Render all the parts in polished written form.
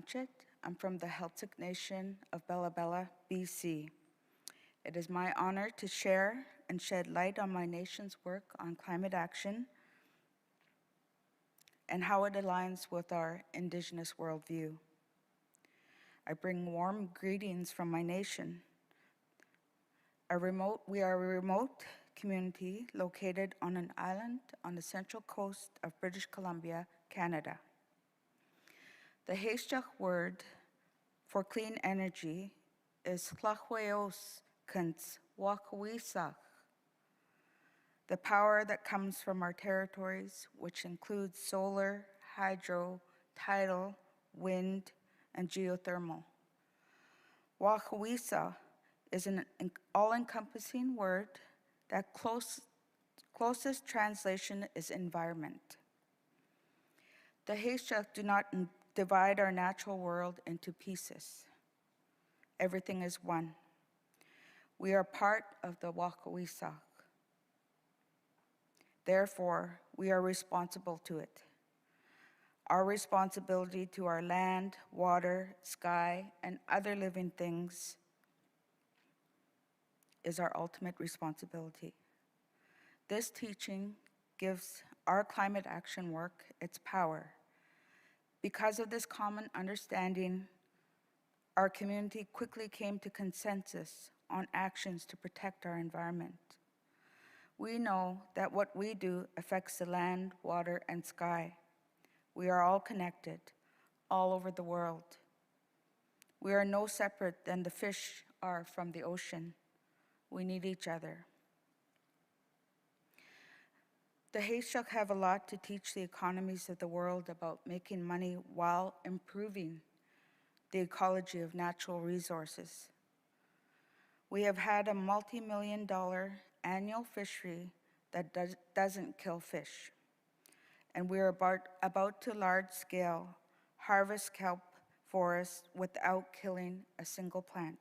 Vuntut. I'm from the Celtic Nation of Bella Bella, BC. It is my honor to share and shed light on my nation's work on climate action and how it aligns with our Indigenous worldview. I bring warm greetings from my nation. We are a remote community located on an island on the central coast of British Columbia, Canada. The Haishak word for clean energy is tlachweos kants wakwisach. The power that comes from our territories, which includes solar, hydro, tidal, wind, and geothermal. Wakawisa is an all-encompassing word that closest translation is environment. The Haishak do not divide our natural world into pieces. Everything is one. We are part of the Wakawisak. Therefore, we are responsible to it. Our responsibility to our land, water, sky, and other living things is our ultimate responsibility. This teaching gives our climate action work its power. Because of this common understanding, our community quickly came to consensus on actions to protect our environment. We know that what we do affects the land, water, and sky. We are all connected, all over the world. We are no separate than the fish are from the ocean. We need each other. The Haishak have a lot to teach the economies of the world about making money while improving the ecology of natural resources. We have had a multi-million-dollar annual fishery that doesn't kill fish. And we are about to large-scale harvest kelp forests without killing a single plant.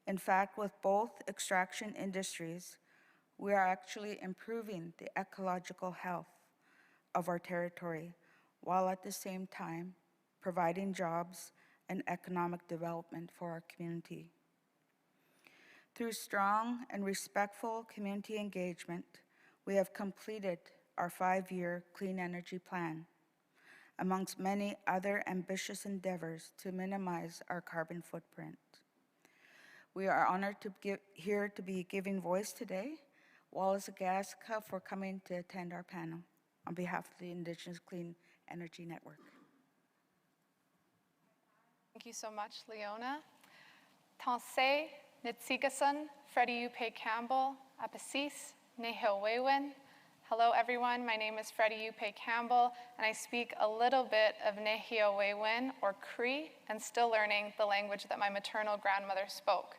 In fact, with both extraction industries, we are actually improving the ecological health of our territory, while at the same time providing jobs and economic development for our community. Through strong and respectful community engagement, we have completed our 5-year clean energy plan, amongst many other ambitious endeavors to minimize our carbon footprint. We are honored to be giving voice today, Wallace Agaska for coming to attend our panel on behalf of the Indigenous Clean Energy Network. Thank you so much, Leona. Tansei, Nitsikasan, Freddie Upe Campbell, Apasis, Nehewewen. Hello everyone, my name is Freddie Upe Campbell, and I speak a little bit of Nehewewen or Cree, and still learning the language that my maternal grandmother spoke.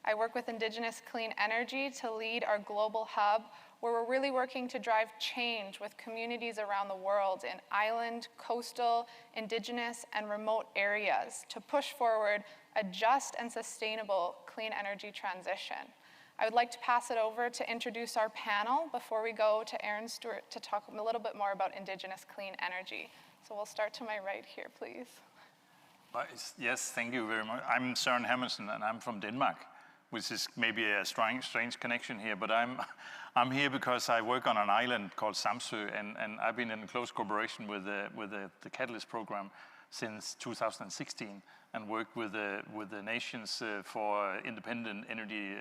I work with Indigenous Clean Energy to lead our global hub, where we're really working to drive change with communities around the world in island, coastal, Indigenous, and remote areas to push forward a just and sustainable clean energy transition. I would like to pass it over to introduce our panel before we go to Aaron Stewart to talk a little bit more about Indigenous clean energy. So we'll start to my right here, please. Yes, thank you very much. I'm Søren Henderson, and I'm from Denmark, which is maybe a strange connection here, but I'm here because I work on an island called Samso, and I've been in close cooperation with the Catalyst program since 2016, and worked with the nations for independent energy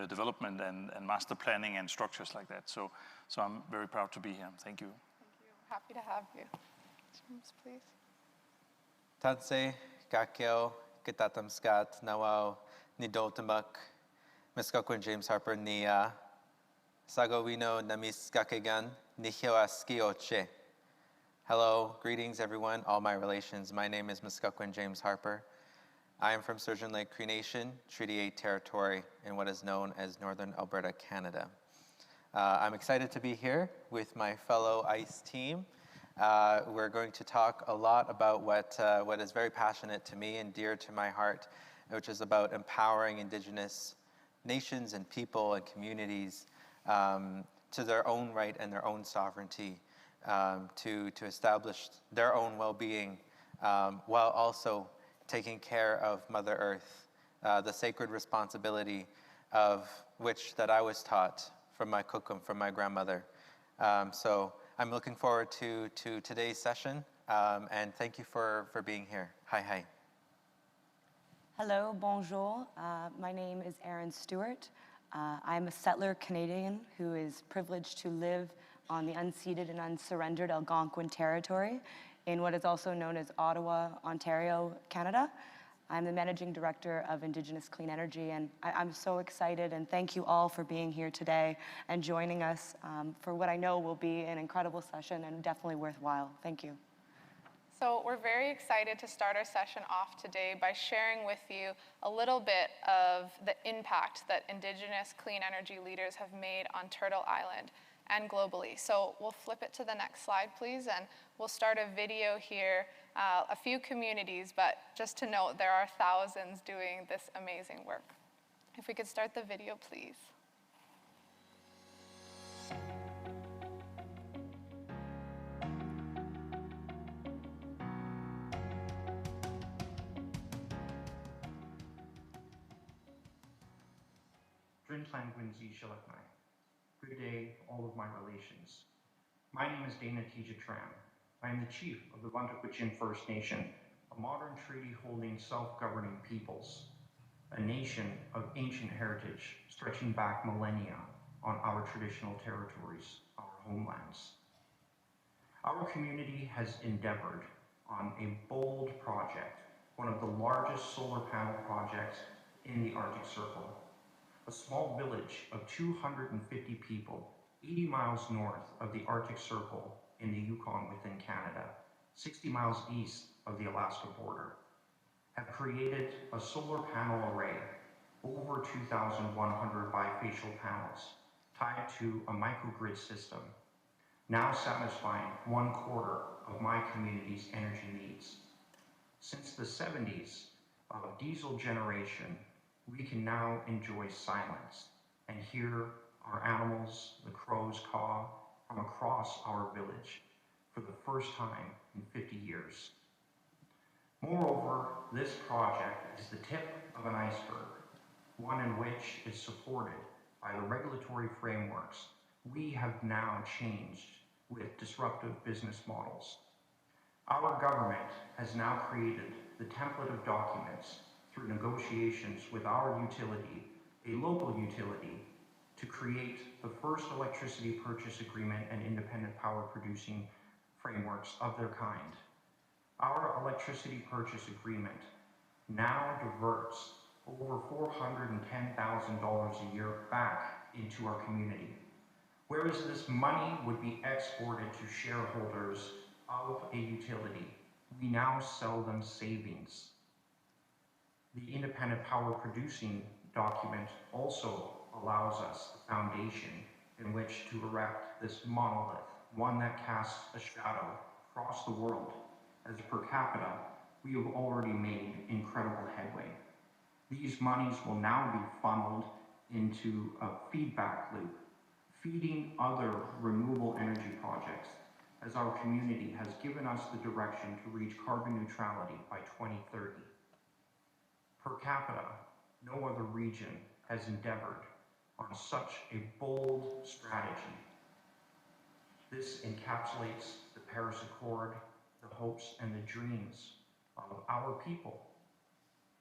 development and master planning and structures like that. So I'm very proud to be here. Thank you. Thank you. Happy to have you. Seamus, please. Tansei, Kakeo, Kitatamskat, Nawao, Nidoltamak, Miskokwen James Harper, Nia, Sagowino Namis Kakegan, Nihioaskioche. Hello, greetings everyone, all my relations. My name is Miskokwen James Harper. I am from Sturgeon Lake Cree Nation, Treaty 8 territory in what is known as Northern Alberta, Canada. I'm excited to be here with my fellow ICE team. We're going to talk a lot about what is very passionate to me and dear to my heart, which is about empowering Indigenous nations and people and communities to their own right and their own sovereignty, to establish their own well-being while also taking care of Mother Earth, the sacred responsibility of which that I was taught from my kukum, from my grandmother. So I'm looking forward to today's session, and thank you for being here. Hi, hi. Hello, bonjour. My name is Erin Stewart. I'm a settler Canadian who is privileged to live on the unceded and unsurrendered Algonquin territory in what is also known as Ottawa, Ontario, Canada. I'm the Managing Director of Indigenous Clean Energy, and I'm so excited, and thank you all for being here today and joining us for what I know will be an incredible session and definitely worthwhile. Thank you. So we're very excited to start our session off today by sharing with you a little bit of the impact that Indigenous clean energy leaders have made on Turtle Island and globally. So we'll flip it to the next slide, please, and we'll start a video here. A few communities, but just to note, there are thousands doing this amazing work. If we could start the video, please. Good day, all of my relations. My name is Tizya-Tramm. I am the chief of the Vuntut Gwitchin First Nation, a modern treaty-holding self-governing peoples, a nation of ancient heritage stretching back millennia on our traditional territories, our homelands. Our community has endeavored on a bold project, one of the largest solar panel projects in the Arctic Circle. A small village of 250 people, 80 miles north of the Arctic Circle in the Yukon within Canada, 60 miles east of the Alaska border, have created a solar panel array, over 2,100 bifacial panels, tied to a microgrid system, now satisfying 1/4 of my community's energy needs. Since the 70s of diesel generation, we can now enjoy silence and hear our animals, the crows, caw from across our village for the first time in 50 years. Moreover, this project is the tip of an iceberg, one in which is supported by the regulatory frameworks we have now changed with disruptive business models. Our government has now created the template of documents through negotiations with our utility, a local utility, to create the first electricity purchase agreement and independent power producing frameworks of their kind. Our electricity purchase agreement now diverts over $410,000 a year back into our community, whereas this money would be exported to shareholders of a utility. We now sell them savings. The independent power producing document also allows us the foundation in which to erect this monolith, one that casts a shadow across the world. As per capita, we have already made incredible headway. These monies will now be funneled into a feedback loop, feeding other renewable energy projects, as our community has given us the direction to reach carbon neutrality by 2030. Per capita, no other region has endeavored on such a bold strategy. This encapsulates the Paris Accord, the hopes and the dreams of our people,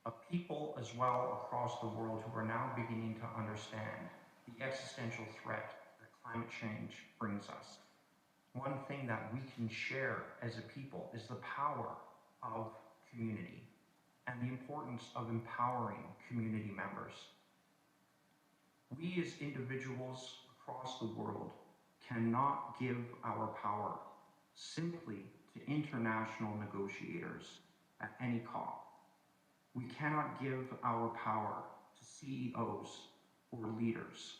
a people as well across the world who are now beginning to understand the existential threat that climate change brings us. One thing that we can share as a people is the power of community and the importance of empowering community members. We as individuals across the world cannot give our power simply to international negotiators at any cost. We cannot give our power to CEOs or leaders.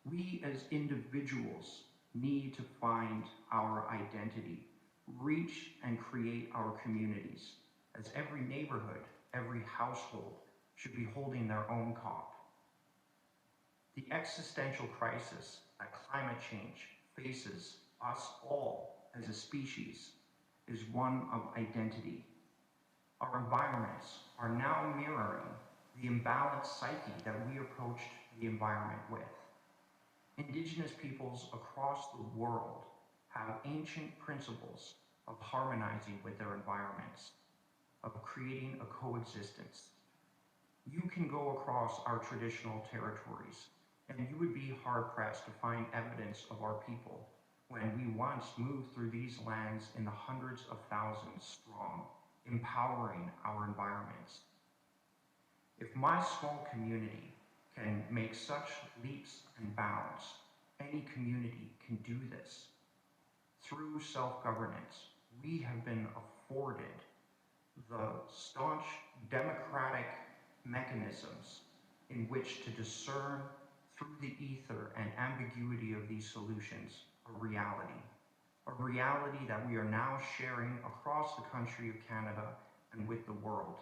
We as individuals need to find our identity, reach and create our communities, as every neighborhood, every household should be holding their own COP. The existential crisis that climate change faces us all as a species is one of identity. Our environments are now mirroring the imbalanced psyche that we approached the environment with. Indigenous peoples across the world have ancient principles of harmonizing with their environments, of creating a coexistence. You can go across our traditional territories, and you would be hard-pressed to find evidence of our people when we once moved through these lands in the hundreds of thousands strong, empowering our environments. If my small community can make such leaps and bounds, any community can do this. Through self-governance, we have been afforded the staunch democratic mechanisms in which to discern through the ether and ambiguity of these solutions a reality that we are now sharing across the country of Canada and with the world.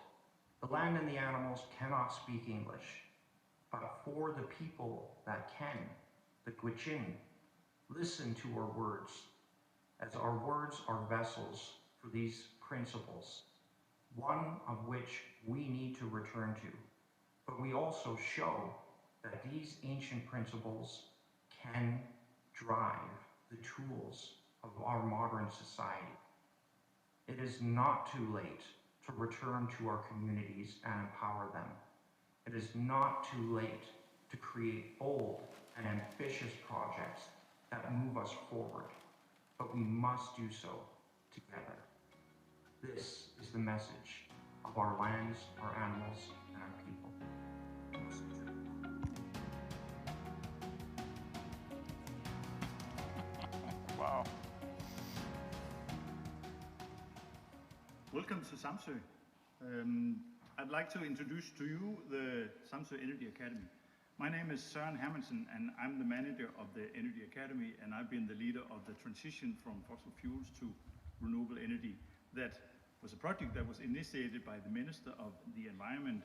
The land and the animals cannot speak English, but for the people that can, the Gwitchin, listen to our words, as our words are vessels for these principles, one of which we need to return to. But we also show that these ancient principles can drive the tools of our modern society. It is not too late to return to our communities and empower them. It is not too late to create bold and ambitious projects that move us forward, but we must do so together. This is the message of our lands, our animals, and our people. Wow. Welcome to Samso. I'd like to introduce to you the Samso Energy Academy. My name is Søren Hermansen, and I'm the manager of the Energy Academy, and I've been the leader of the transition from fossil fuels to renewable energy. That was a project that was initiated by the Minister of the Environment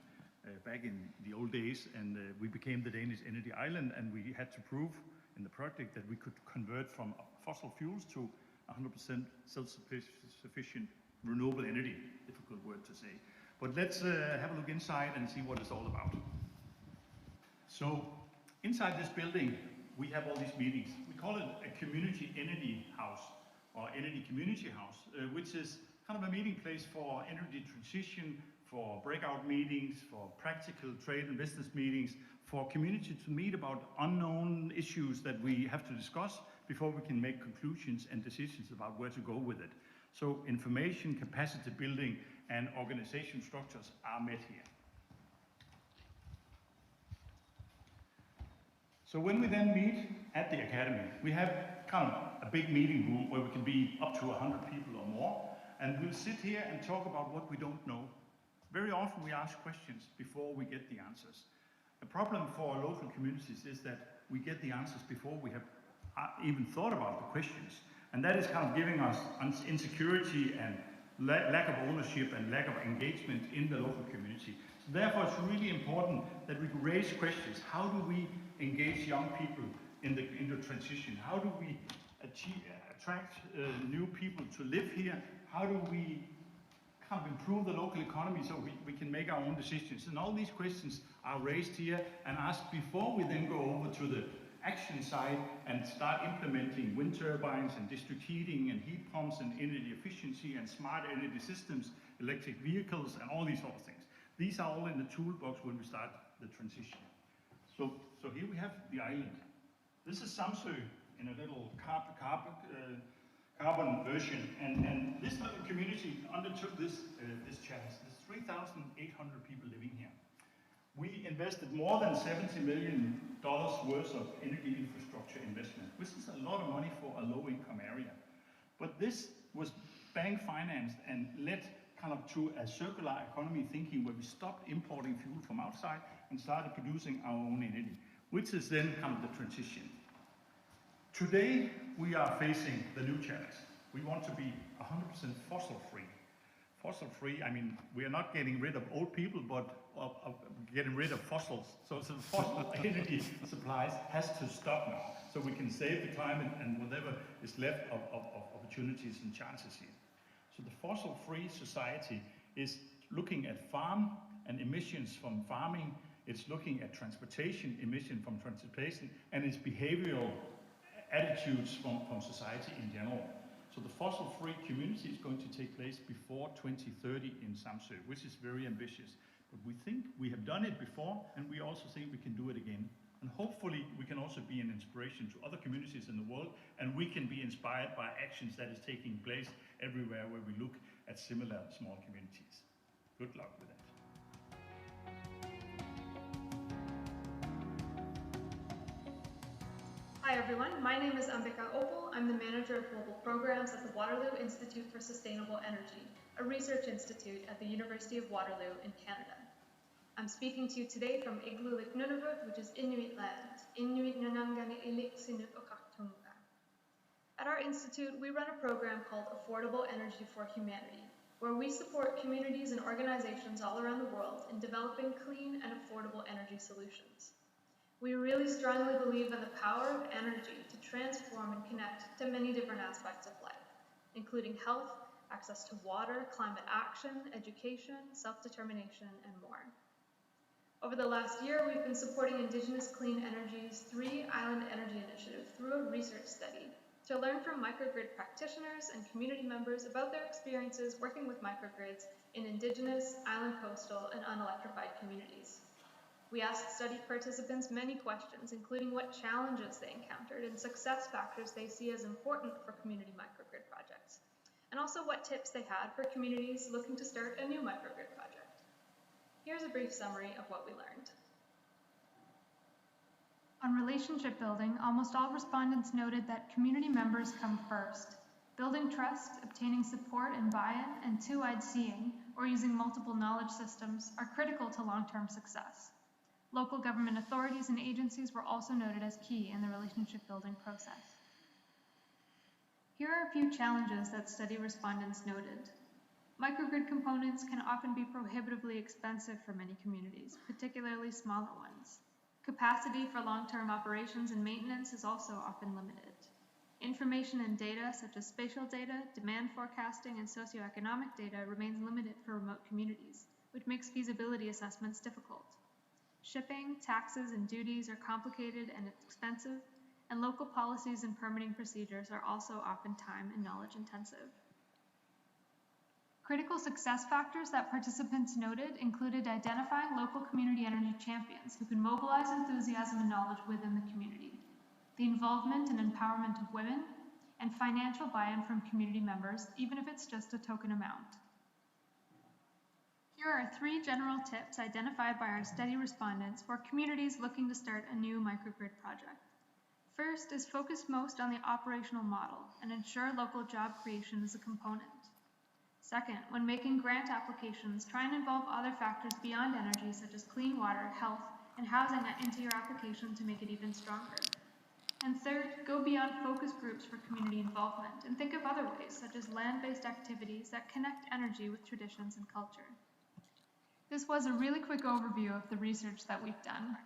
back in the old days, and we became the Danish energy island, and we had to prove in the project that we could convert from fossil fuels to 100% self-sufficient renewable energy. Difficult word to say. But let's have a look inside and see what it's all about. So inside this building, we have all these meetings. We call it a community energy house or energy community house, which is kind of a meeting place for energy transition, for breakout meetings, for practical trade and business meetings, for community to meet about unknown issues that we have to discuss before we can make conclusions and decisions about where to go with it. So information, capacity building, and organization structures are met here. So when we then meet at the academy, we have kind of a big meeting room where we can be up to 100 people or more, and we'll sit here and talk about what we don't know. Very often we ask questions before we get the answers. The problem for local communities is that we get the answers before we have even thought about the questions. And that is kind of giving us insecurity and lack of ownership and lack of engagement in the local community. So therefore, it's really important that we raise questions. How do we engage young people in the transition? How do we attract new people to live here? How do we kind of improve the local economy so we can make our own decisions? And all these questions are raised here and asked before we then go over to the action side and start implementing wind turbines and district heating and heat pumps and energy efficiency and smart energy systems, electric vehicles, and all these sort of things. These are all in the toolbox when we start the transition. So here we have the island. This is Samso in a little carbon version, and this little community undertook this challenge. There's 3,800 people living here. We invested more than $70 million worth of energy infrastructure investment, which is a lot of money for a low-income area. But this was bank financed and led kind of to a circular economy thinking where we stopped importing fuel from outside and started producing our own energy, which is then kind of the transition. Today, we are facing the new challenge. We want to be 100% fossil-free. Fossil-free, I mean, we are not getting rid of old people, but of getting rid of fossils. So the fossil energy supplies has to stop now, so we can save the climate and whatever is left of opportunities and chances here. So the fossil-free society is looking at farm and emissions from farming. It's looking at transportation, emission from transportation, and its behavioral attitudes from society in general. So the fossil-free community is going to take place before 2030 in Samso, which is very ambitious. But we think we have done it before, and we also think we can do it again. And hopefully we can also be an inspiration to other communities in the world, and we can be inspired by actions that is taking place everywhere where we look at similar small communities. Good luck with that. Hi everyone, my name is Ambika Opal. I'm the Manager of Global Programs at the Waterloo Institute for Sustainable Energy, a research institute at the University of Waterloo in Canada. I'm speaking to you today from Igloolik Nunavut, which is Inuit land. Inuit Nanangani Ilik Sinut Okaktunga. At our institute, we run a program called Affordable Energy for Humanity, where we support communities and organizations all around the world in developing clean and affordable energy solutions. We really strongly believe in the power of energy to transform and connect to many different aspects of life, including health, access to water, climate action, education, self-determination, and more. Over the last year, we've been supporting Indigenous Clean Energy's 3 Island Energy Initiative through a research study to learn from microgrid practitioners and community members about their experiences working with microgrids in Indigenous, island coastal, and unelectrified communities. We asked study participants many questions, including what challenges they encountered and success factors they see as important for community microgrid projects, and also what tips they had for communities looking to start a new microgrid project. Here's a brief summary of what we learned. On relationship building, almost all respondents noted that community members come first. Building trust, obtaining support and buy-in, and two-eyed seeing, or using multiple knowledge systems, are critical to long-term success. Local government authorities and agencies were also noted as key in the relationship building process. Here are a few challenges that study respondents noted. Microgrid components can often be prohibitively expensive for many communities, particularly smaller ones. Capacity for long-term operations and maintenance is also often limited. Information and data, such as spatial data, demand forecasting, and socioeconomic data remains limited for remote communities, which makes feasibility assessments difficult. Shipping, taxes, and duties are complicated and expensive, and local policies and permitting procedures are also often time and knowledge intensive. Critical success factors that participants noted included identifying local community energy champions who can mobilize enthusiasm and knowledge within the community, the involvement and empowerment of women, and financial buy-in from community members, even if it's just a token amount. Here are 3 general tips identified by our study respondents for communities looking to start a new microgrid project. First is focus most on the operational model and ensure local job creation is a component. Second, when making grant applications, try and involve other factors beyond energy, such as clean water, health, and housing into your application to make it even stronger. And third, go beyond focus groups for community involvement and think of other ways, such as land-based activities that connect energy with traditions and culture. This was a really quick overview of the research that we've done.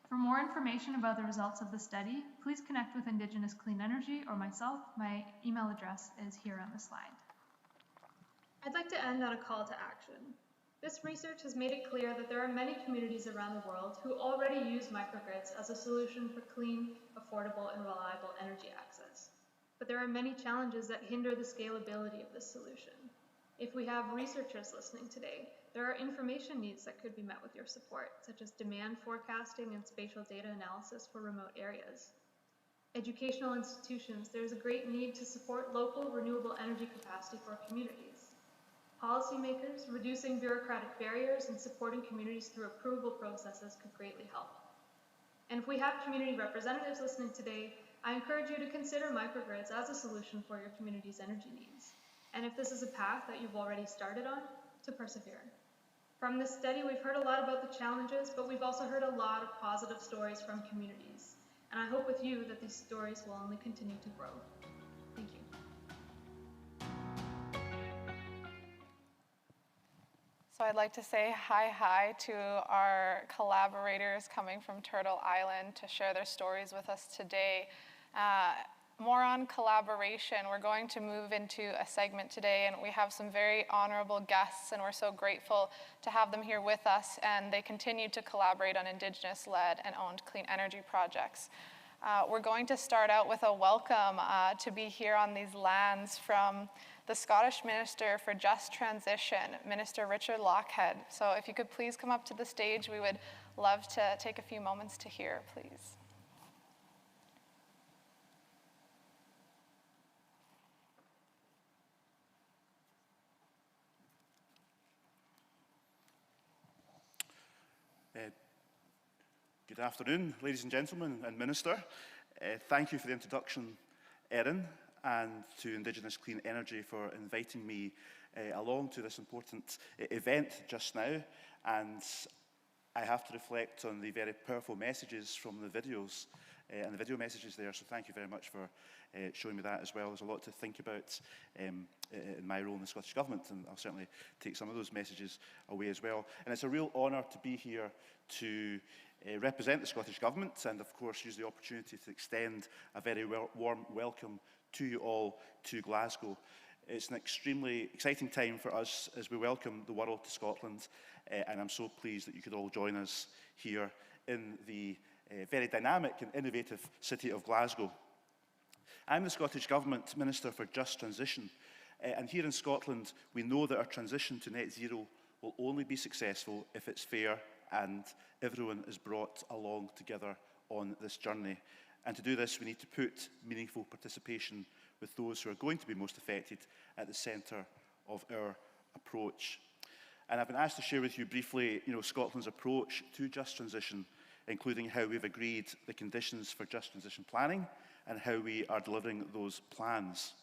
For more information about the results of the study, please connect with Indigenous Clean Energy or myself. My email address is here on the slide. I'd like to end on a call to action. This research has made it clear that there are many communities around the world who already use microgrids as a solution for clean, affordable, and reliable energy access. But there are many challenges that hinder the scalability of this solution. If we have researchers listening today, there are information needs that could be met with your support, such as demand forecasting and spatial data analysis for remote areas. Educational institutions, there is a great need to support local renewable energy capacity for communities. Policymakers, reducing bureaucratic barriers and supporting communities through approval processes could greatly help. And if we have community representatives listening today, I encourage you to consider microgrids as a solution for your community's energy needs. And if this is a path that you've already started on, to persevere. From this study, we've heard a lot about the challenges, but we've also heard a lot of positive stories from communities. And I hope with you that these stories will only continue to grow. Thank you. So I'd like to say hi to our collaborators coming from Turtle Island to share their stories with us today. more on collaboration. We're going to move into a segment today, and we have some very honorable guests, and we're so grateful to have them here with us, and they continue to collaborate on Indigenous-led and owned clean energy projects. We're going to start out with a welcome to be here on these lands from the Scottish Minister for Just Transition, Minister Richard Lochhead. So if you could please come up to the stage, we would love to take a few moments to hear, please. Good afternoon, ladies and gentlemen, and Minister. Thank you for the introduction, Erin, and to Indigenous Clean Energy for inviting me along to this important event just now. And I have to reflect on the very powerful messages from the videos and the video messages there, so thank you very much for showing me that as well. There's a lot to think about in my role in the Scottish Government, and I'll certainly take some of those messages away as well. And it's a real honour to be here to represent the Scottish Government and, of course, use the opportunity to extend a very warm welcome to you all to Glasgow. It's an extremely exciting time for us as we welcome the world to Scotland, and I'm so pleased that you could all join us here in the very dynamic and innovative city of Glasgow. I'm the Scottish Government Minister for Just Transition, and here in Scotland we know that our transition to net zero will only be successful if it's fair and everyone is brought along together on this journey. And to do this, we need to put meaningful participation with those who are going to be most affected at the centre of our approach. And I've been asked to share with you briefly, Scotland's approach to just transition, including how we've agreed the conditions for just transition planning and how we are delivering those plans.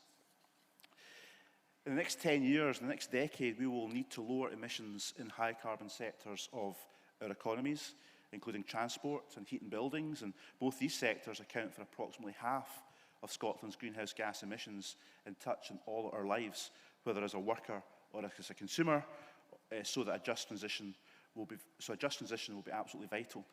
In the next 10 years, in the next decade, we will need to lower emissions in high carbon sectors of our economies, including transport and heat and buildings, and both these sectors account for approximately half of Scotland's greenhouse gas emissions and touch on all our lives, whether as a worker or as a consumer, so a just transition will be absolutely vital.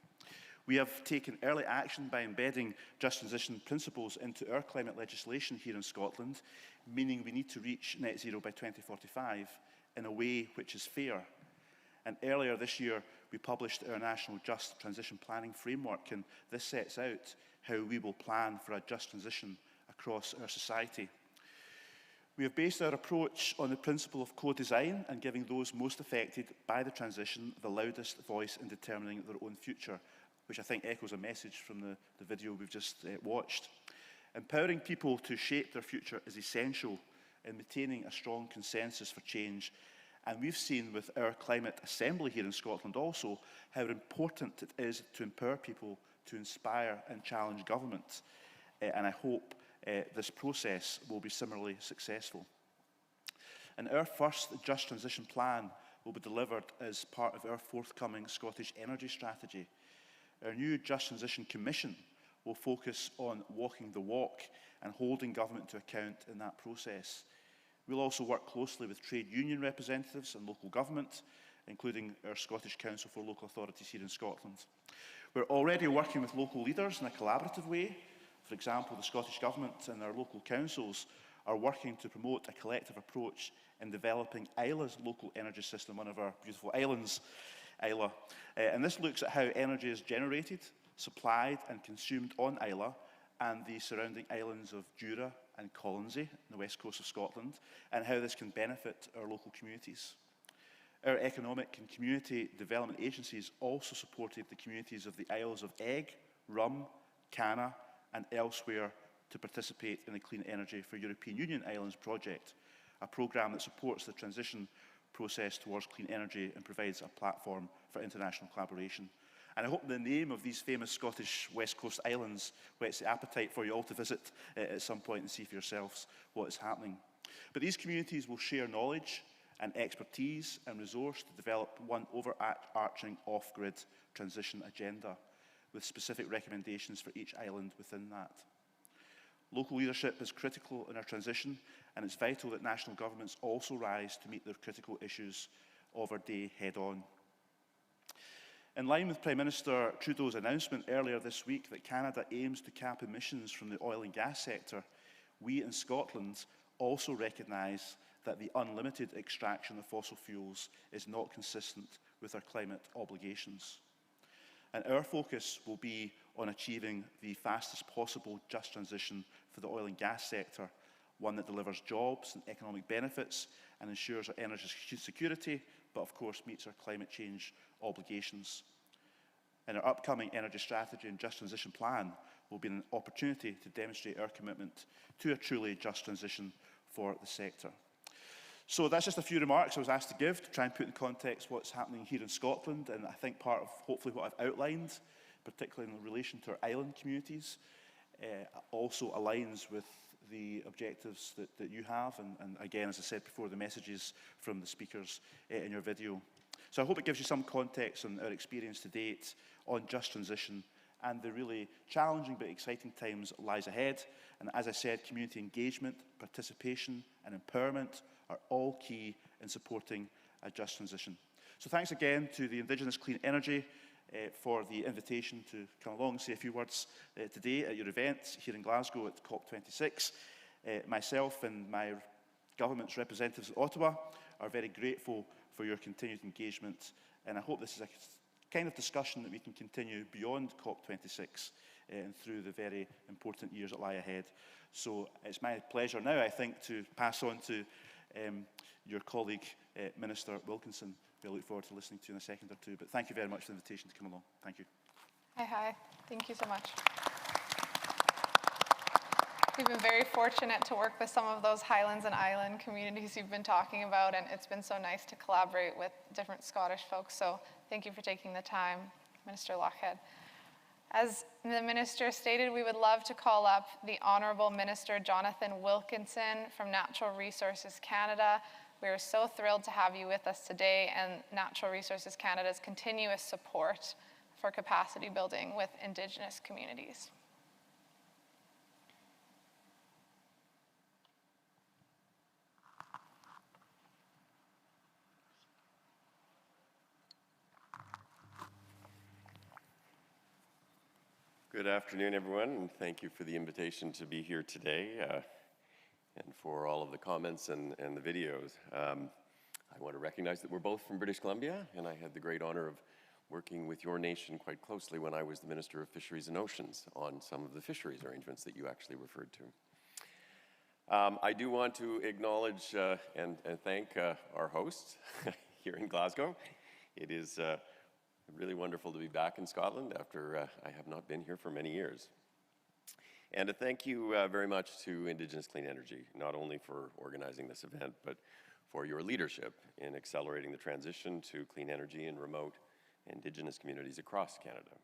We have taken early action by embedding just transition principles into our climate legislation here in Scotland, meaning we need to reach net zero by 2045 in a way which is fair. And earlier this year, we published our National Just Transition Planning Framework, and this sets out how we will plan for a just transition across our society. We have based our approach on the principle of co-design and giving those most affected by the transition the loudest voice in determining their own future, which I think echoes a message from the video we've just watched. Empowering people to shape their future is essential in maintaining a strong consensus for change. And we've seen with our Climate Assembly here in Scotland also how important it is to empower people to inspire and challenge government. And I hope this process will be similarly successful. And our first Just Transition Plan will be delivered as part of our forthcoming Scottish Energy Strategy. Our new Just Transition Commission will focus on walking the walk and holding government to account in that process. We'll also work closely with trade union representatives and local government, including our Scottish Council for Local Authorities here in Scotland. We're already working with local leaders in a collaborative way. For example, the Scottish Government and our local councils are working to promote a collective approach in developing Isla's local energy system, one of our beautiful islands, Isla. And this looks at how energy is generated, supplied and consumed on Isla and the surrounding islands of Jura and Colonsay on the west coast of Scotland, and how this can benefit our local communities. Our economic and community development agencies also supported the communities of the Isles of Egg, Rum, Canna and elsewhere to participate in the Clean Energy for European Union Islands project, a programme that supports the transition process towards clean energy and provides a platform for international collaboration. And I hope the name of these famous Scottish West Coast islands whets the appetite for you all to visit at some point and see for yourselves what is happening. But these communities will share knowledge and expertise and resource to develop one overarching off-grid transition agenda with specific recommendations for each island within that. Local leadership is critical in our transition, and it's vital that national governments also rise to meet the critical issues of our day head-on. In line with Prime Minister Trudeau's announcement earlier this week that Canada aims to cap emissions from the oil and gas sector, we in Scotland also recognise that the unlimited extraction of fossil fuels is not consistent with our climate obligations. And our focus will be on achieving the fastest possible just transition for the oil and gas sector, one that delivers jobs and economic benefits and ensures our energy security, but of course meets our climate change obligations. And our upcoming energy strategy and just transition plan will be an opportunity to demonstrate our commitment to a truly just transition for the sector. So that's just a few remarks I was asked to give to try and put in context what's happening here in Scotland, and I think part of hopefully what I've outlined, particularly in relation to our island communities, also aligns with the objectives that you have, and again, as I said before, the messages from the speakers in your video. So I hope it gives you some context on our experience to date on just transition and the really challenging but exciting times lies ahead. And as I said, community engagement, participation and empowerment are all key in supporting a just transition. So thanks again to the Indigenous Clean Energy for the invitation to come along and say a few words today at your event here in Glasgow at COP26. Myself and my government's representatives in Ottawa are very grateful for your continued engagement, and I hope this is a kind of discussion that we can continue beyond COP26 and through the very important years that lie ahead. So it's my pleasure now, I think, to pass on to your colleague, Minister Wilkinson, who I look forward to listening to in a second or two. But thank you very much for the invitation to come along. Thank you. Hi. Thank you so much. We've been very fortunate to work with some of those Highlands and Island communities you've been talking about, and it's been so nice to collaborate with different Scottish folks. So thank you for taking the time, Minister Lochhead. As the Minister stated, we would love to call up the Honourable Minister Jonathan Wilkinson from Natural Resources Canada. We are so thrilled to have you with us today, and Natural Resources Canada's continuous support for capacity building with Indigenous communities. Good afternoon, everyone, and thank you for the invitation to be here today and for all of the comments and the videos. I want to recognize that we're both from British Columbia, and I had the great honor of working with your nation quite closely when I was the Minister of Fisheries and Oceans on some of the fisheries arrangements that you actually referred to. I do want to acknowledge and thank our hosts here in Glasgow. It is really wonderful to be back in Scotland after I have not been here for many years. And to thank you very much to Indigenous Clean Energy, not only for organizing this event, but for your leadership in accelerating the transition to clean energy in remote Indigenous communities across Canada.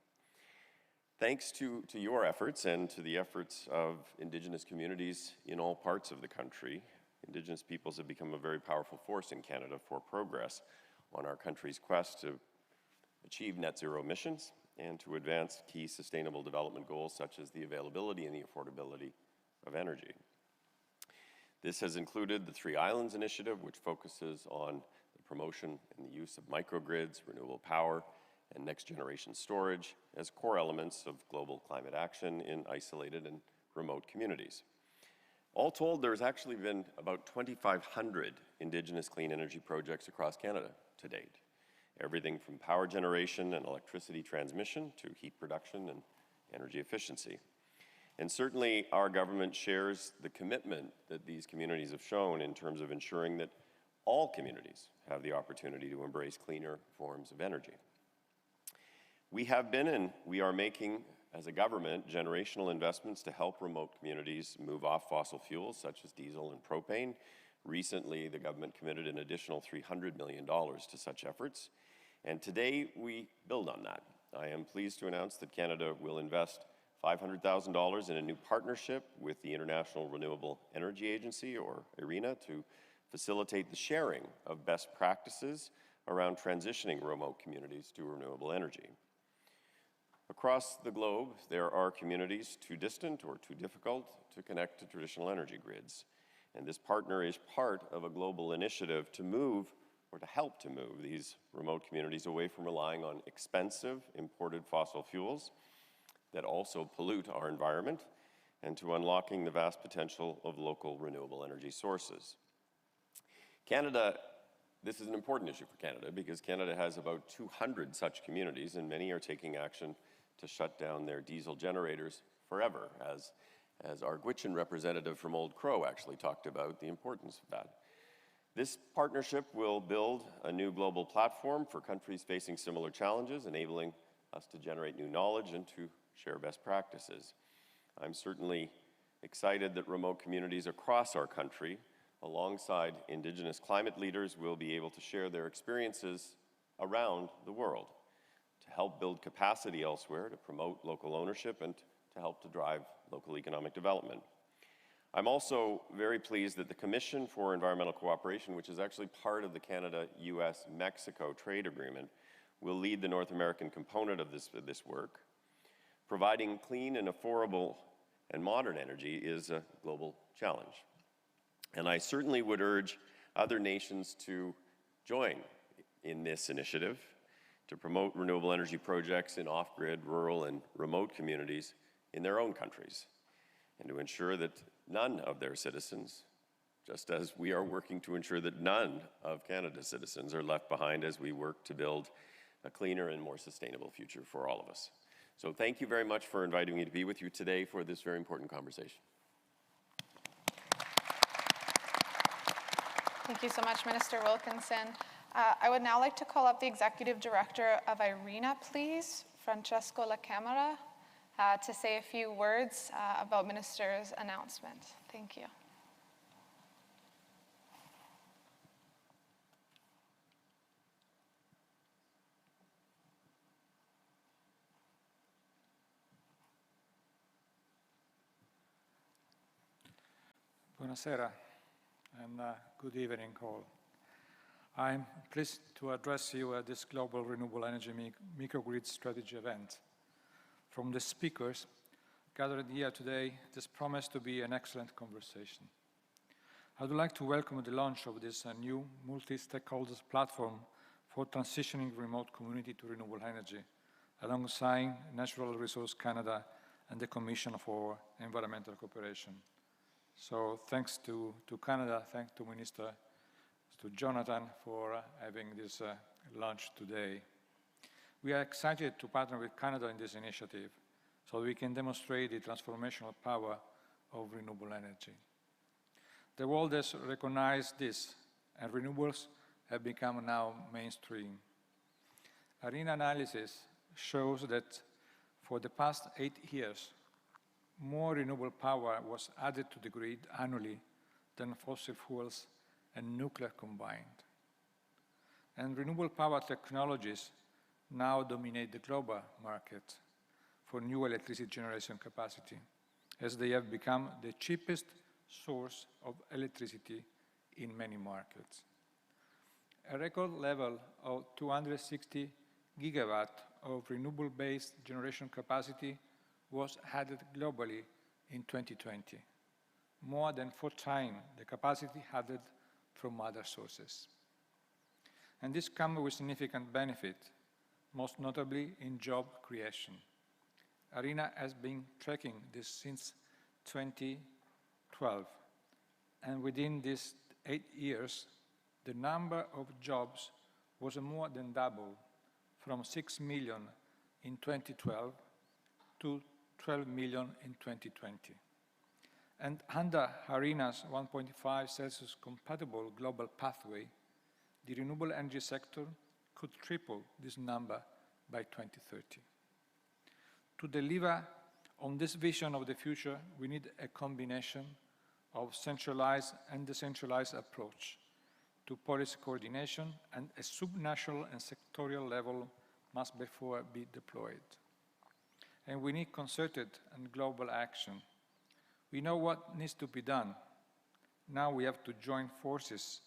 Thanks to your efforts and to the efforts of Indigenous communities in all parts of the country, Indigenous peoples have become a very powerful force in Canada for progress on our country's quest to achieve net zero emissions and to advance key sustainable development goals such as the availability and the affordability of energy. This has included the Three Islands Initiative, which focuses on the promotion and the use of microgrids, renewable power, and next generation storage as core elements of global climate action in isolated and remote communities. All told, there's actually been about 2,500 Indigenous clean energy projects across Canada to date. Everything from power generation and electricity transmission to heat production and energy efficiency. And certainly our government shares the commitment that these communities have shown in terms of ensuring that all communities have the opportunity to embrace cleaner forms of energy. We have been and we are making, as a government, generational investments to help remote communities move off fossil fuels such as diesel and propane. Recently, the government committed an additional $300 million to such efforts, and today we build on that. I am pleased to announce that Canada will invest $500,000 in a new partnership with the International Renewable Energy Agency, or IRENA, to facilitate the sharing of best practices around transitioning remote communities to renewable energy. Across the globe, there are communities too distant or too difficult to connect to traditional energy grids. And this partner is part of a global initiative to move or to help to move these remote communities away from relying on expensive imported fossil fuels that also pollute our environment, and to unlocking the vast potential of local renewable energy sources. Canada, this is an important issue for Canada because Canada has about 200 such communities, and many are taking action to shut down their diesel generators forever, as our Gwitchin representative from Old Crow actually talked about the importance of that. This partnership will build a new global platform for countries facing similar challenges, enabling us to generate new knowledge and to share best practices. I'm certainly excited that remote communities across our country, alongside Indigenous climate leaders, will be able to share their experiences around the world to help build capacity elsewhere, to promote local ownership, and to help to drive local economic development. I'm also very pleased that the Commission for Environmental Cooperation, which is actually part of the Canada-US-Mexico trade agreement, will lead the North American component of this work. Providing clean and affordable and modern energy is a global challenge. And I certainly would urge other nations to join in this initiative to promote renewable energy projects in off-grid, rural, and remote communities in their own countries, and to ensure that none of their citizens, just as we are working to ensure that none of Canada's citizens are left behind as we work to build a cleaner and more sustainable future for all of us. So thank you very much for inviting me to be with you today for this very important conversation. Thank you so much, Minister Wilkinson. I would now like to call up the Executive Director of IRENA, please, Francesco La Camera, to say a few words about Minister's announcement. Thank you. Buonasera and good evening all. I'm pleased to address you at this Global Renewable Energy Microgrid Strategy event. From the speakers gathered here today, this promised to be an excellent conversation. I would like to welcome the launch of this new multi-stakeholders platform for transitioning remote community to renewable energy, alongside Natural Resource Canada and the Commission for Environmental Cooperation. So thanks to Canada, thanks to to Jonathan for having this launch today. We are excited to partner with Canada in this initiative so we can demonstrate the transformational power of renewable energy. The world has recognized this, and renewables have become now mainstream. IRENA analysis shows that for the past 8 years, more renewable power was added to the grid annually than fossil fuels and nuclear combined. And renewable power technologies now dominate the global market for new electricity generation capacity, as they have become the cheapest source of electricity in many markets. A record level of 260 gigawatt of renewable-based generation capacity was added globally in 2020, more than 4 times the capacity added from other sources. And this comes with significant benefit, most notably in job creation. IRENA has been tracking this since 2012, and within these 8 years, the number of jobs was more than double, from 6 million in 2012 to 12 million in 2020. And under IRENA's 1.5 Celsius compatible global pathway, the renewable energy sector could triple this number by 2030. To deliver on this vision of the future, we need a combination of centralized and decentralized approach to policy coordination, and a subnational and sectorial level must therefore be deployed. And we need concerted and global action. We know what needs to be done. Now we have to join forces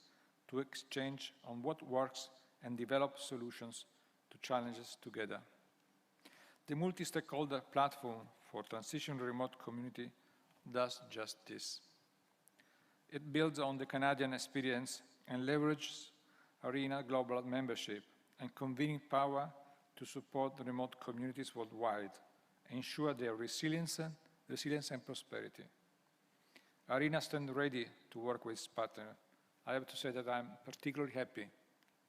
to exchange on what works and develop solutions to challenges together. The multi-stakeholder platform for transition remote community does just this. It builds on the Canadian experience and leverages ARENA global membership, and convening power to support the remote communities worldwide, ensure their resilience and prosperity. ARENA stands ready to work with its partner. I have to say that I'm particularly happy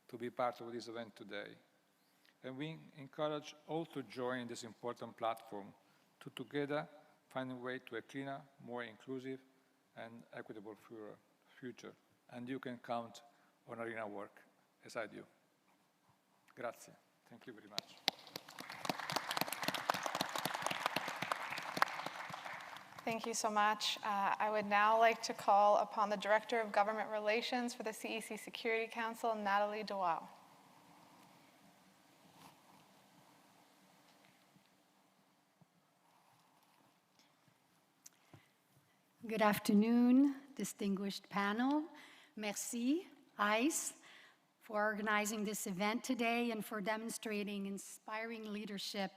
to be part of this event today. And we encourage all to join this important platform to together find a way to a cleaner, more inclusive and equitable future. And you can count on ARENA work, as I do. Grazie. Thank you very much. Thank you so much. I would now like to call upon the Director of Government Relations for the CEC Security Council, Natalie Dewau. Good afternoon, distinguished panel. Merci, ICE, for organizing this event today and for demonstrating inspiring leadership,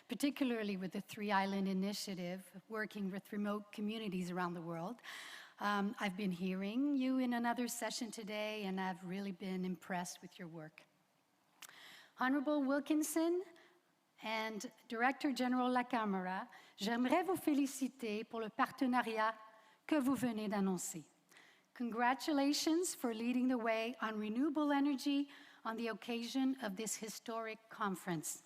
particularly with the Three Island Initiative, working with remote communities around the world. I've been hearing you in another session today, and I've really been impressed with your work. Honorable Wilkinson and Director General La Camera, j'aimerais vous féliciter pour le partenariat que vous venez d'annoncer. Congratulations for leading the way on renewable energy on the occasion of this historic conference.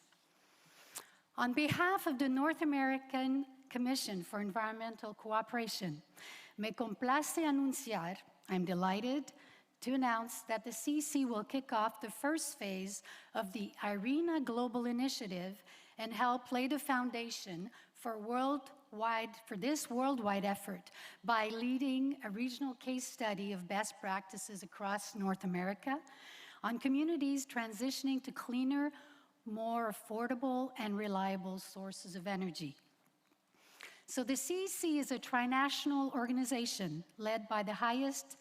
On behalf of the North American Commission for Environmental Cooperation, me complace anunciar, I'm delighted to announce that the CEC will kick off the first phase of the ARENA Global Initiative and help lay the foundation for this worldwide effort by leading a regional case study of best practices across North America on communities transitioning to cleaner, more affordable and reliable sources of energy. So the CEC is a trinational organization led by the highest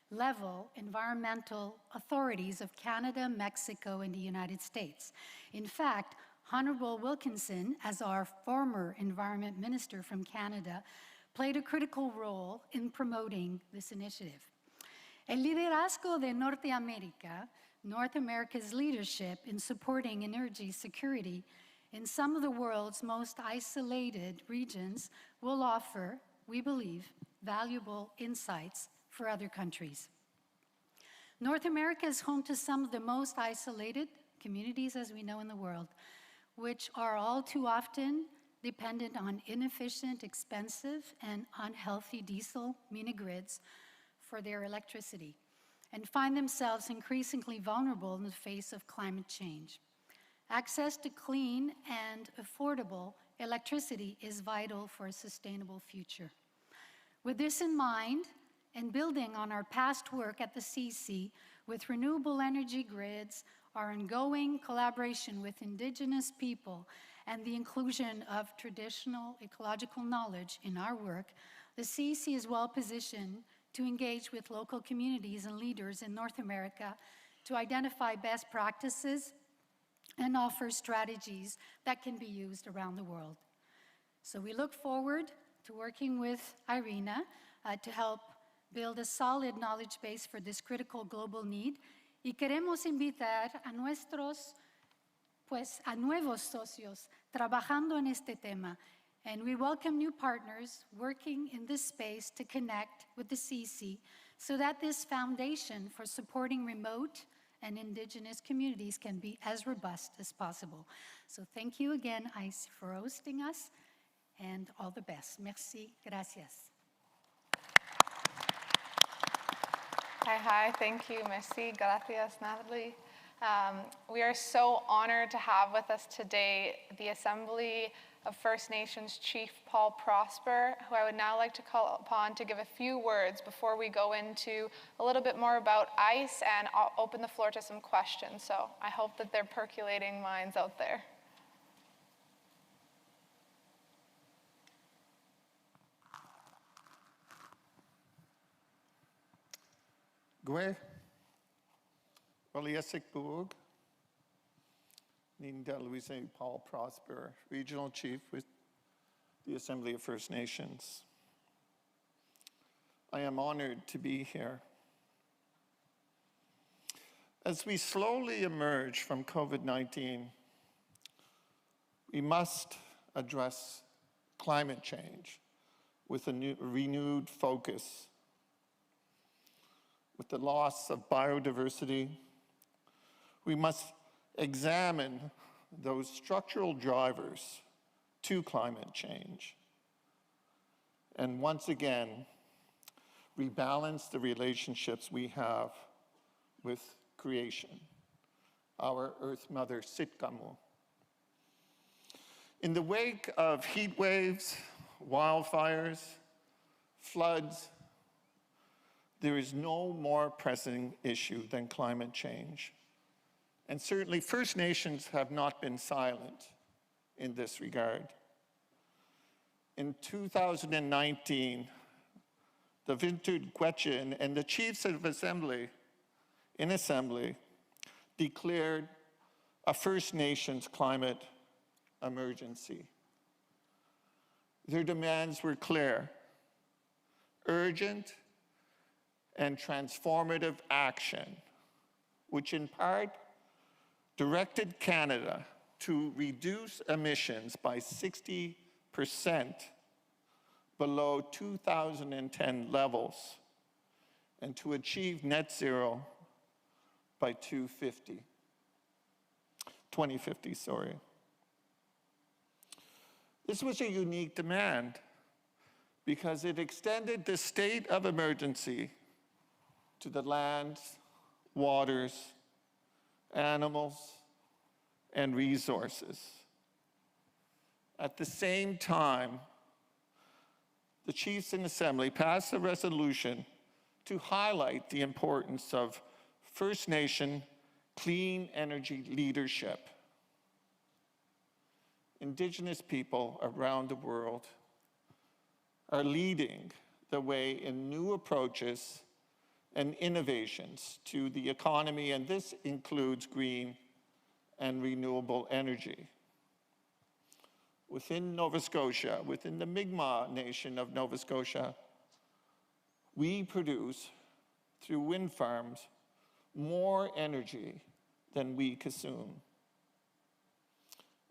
level environmental authorities of Canada, Mexico, and the United States. In fact, Honorable Wilkinson, as our former Environment Minister from Canada, played a critical role in promoting this initiative. El liderazgo de Norteamérica, North America's leadership in supporting energy security in some of the world's most isolated regions will offer, we believe, valuable insights for other countries. North America is home to some of the most isolated communities, as we know, in the world, which are all too often dependent on inefficient, expensive, and unhealthy diesel mini-grids for their electricity, and find themselves increasingly vulnerable in the face of climate change. Access to clean and affordable electricity is vital for a sustainable future. With this in mind, and building on our past work at the CEC with renewable energy grids, our ongoing collaboration with Indigenous people, and the inclusion of traditional ecological knowledge in our work, the CEC is well positioned to engage with local communities and leaders in North America to identify best practices and offer strategies that can be used around the world. So we look forward to working with ARENA to help build a solid knowledge base for this critical global need. Y queremos invitar a nuevos socios trabajando en este tema. And we welcome new partners working in this space to connect with the CEC so that this foundation for supporting remote and Indigenous communities can be as robust as possible. So thank you again, ICE, for hosting us, and all the best. Merci, gracias. Hi, thank you, merci, gracias, Natalie. We are so honored to have with us today the Assembly of First Nations Chief Paul Prosper, who I would now like to call upon to give a few words before we go into a little bit more about ICE, and I'll open the floor to some questions. So I hope that they're percolating minds out there. Gwe, Oliesik Buog, Ninda Louise Paul Prosper, Regional Chief with the Assembly of First Nations. I am honored to be here. As we slowly emerge from COVID-19, we must address climate change with a renewed focus. With the loss of biodiversity, we must examine those structural drivers to climate change. And once again, rebalance the relationships we have with creation, our Earth Mother Sitkamu. In the wake of heat waves, wildfires, floods, there is no more pressing issue than climate change. And certainly First Nations have not been silent in this regard. In 2019, the Vuntut Gwitchin and the chiefs of assembly declared a First Nations climate emergency. Their demands were clear: urgent and transformative action, which in part directed Canada to reduce emissions by 60% below 2010 levels and to achieve net zero by 2050. This was a unique demand because it extended the state of emergency to the lands, waters, animals, and resources. At the same time, the chiefs in assembly passed a resolution to highlight the importance of First Nation clean energy leadership. Indigenous people around the world are leading the way in new approaches and innovations to the economy, and this includes green and renewable energy. Within Nova Scotia, within the Mi'kmaq Nation of Nova Scotia, we produce, through wind farms, more energy than we consume.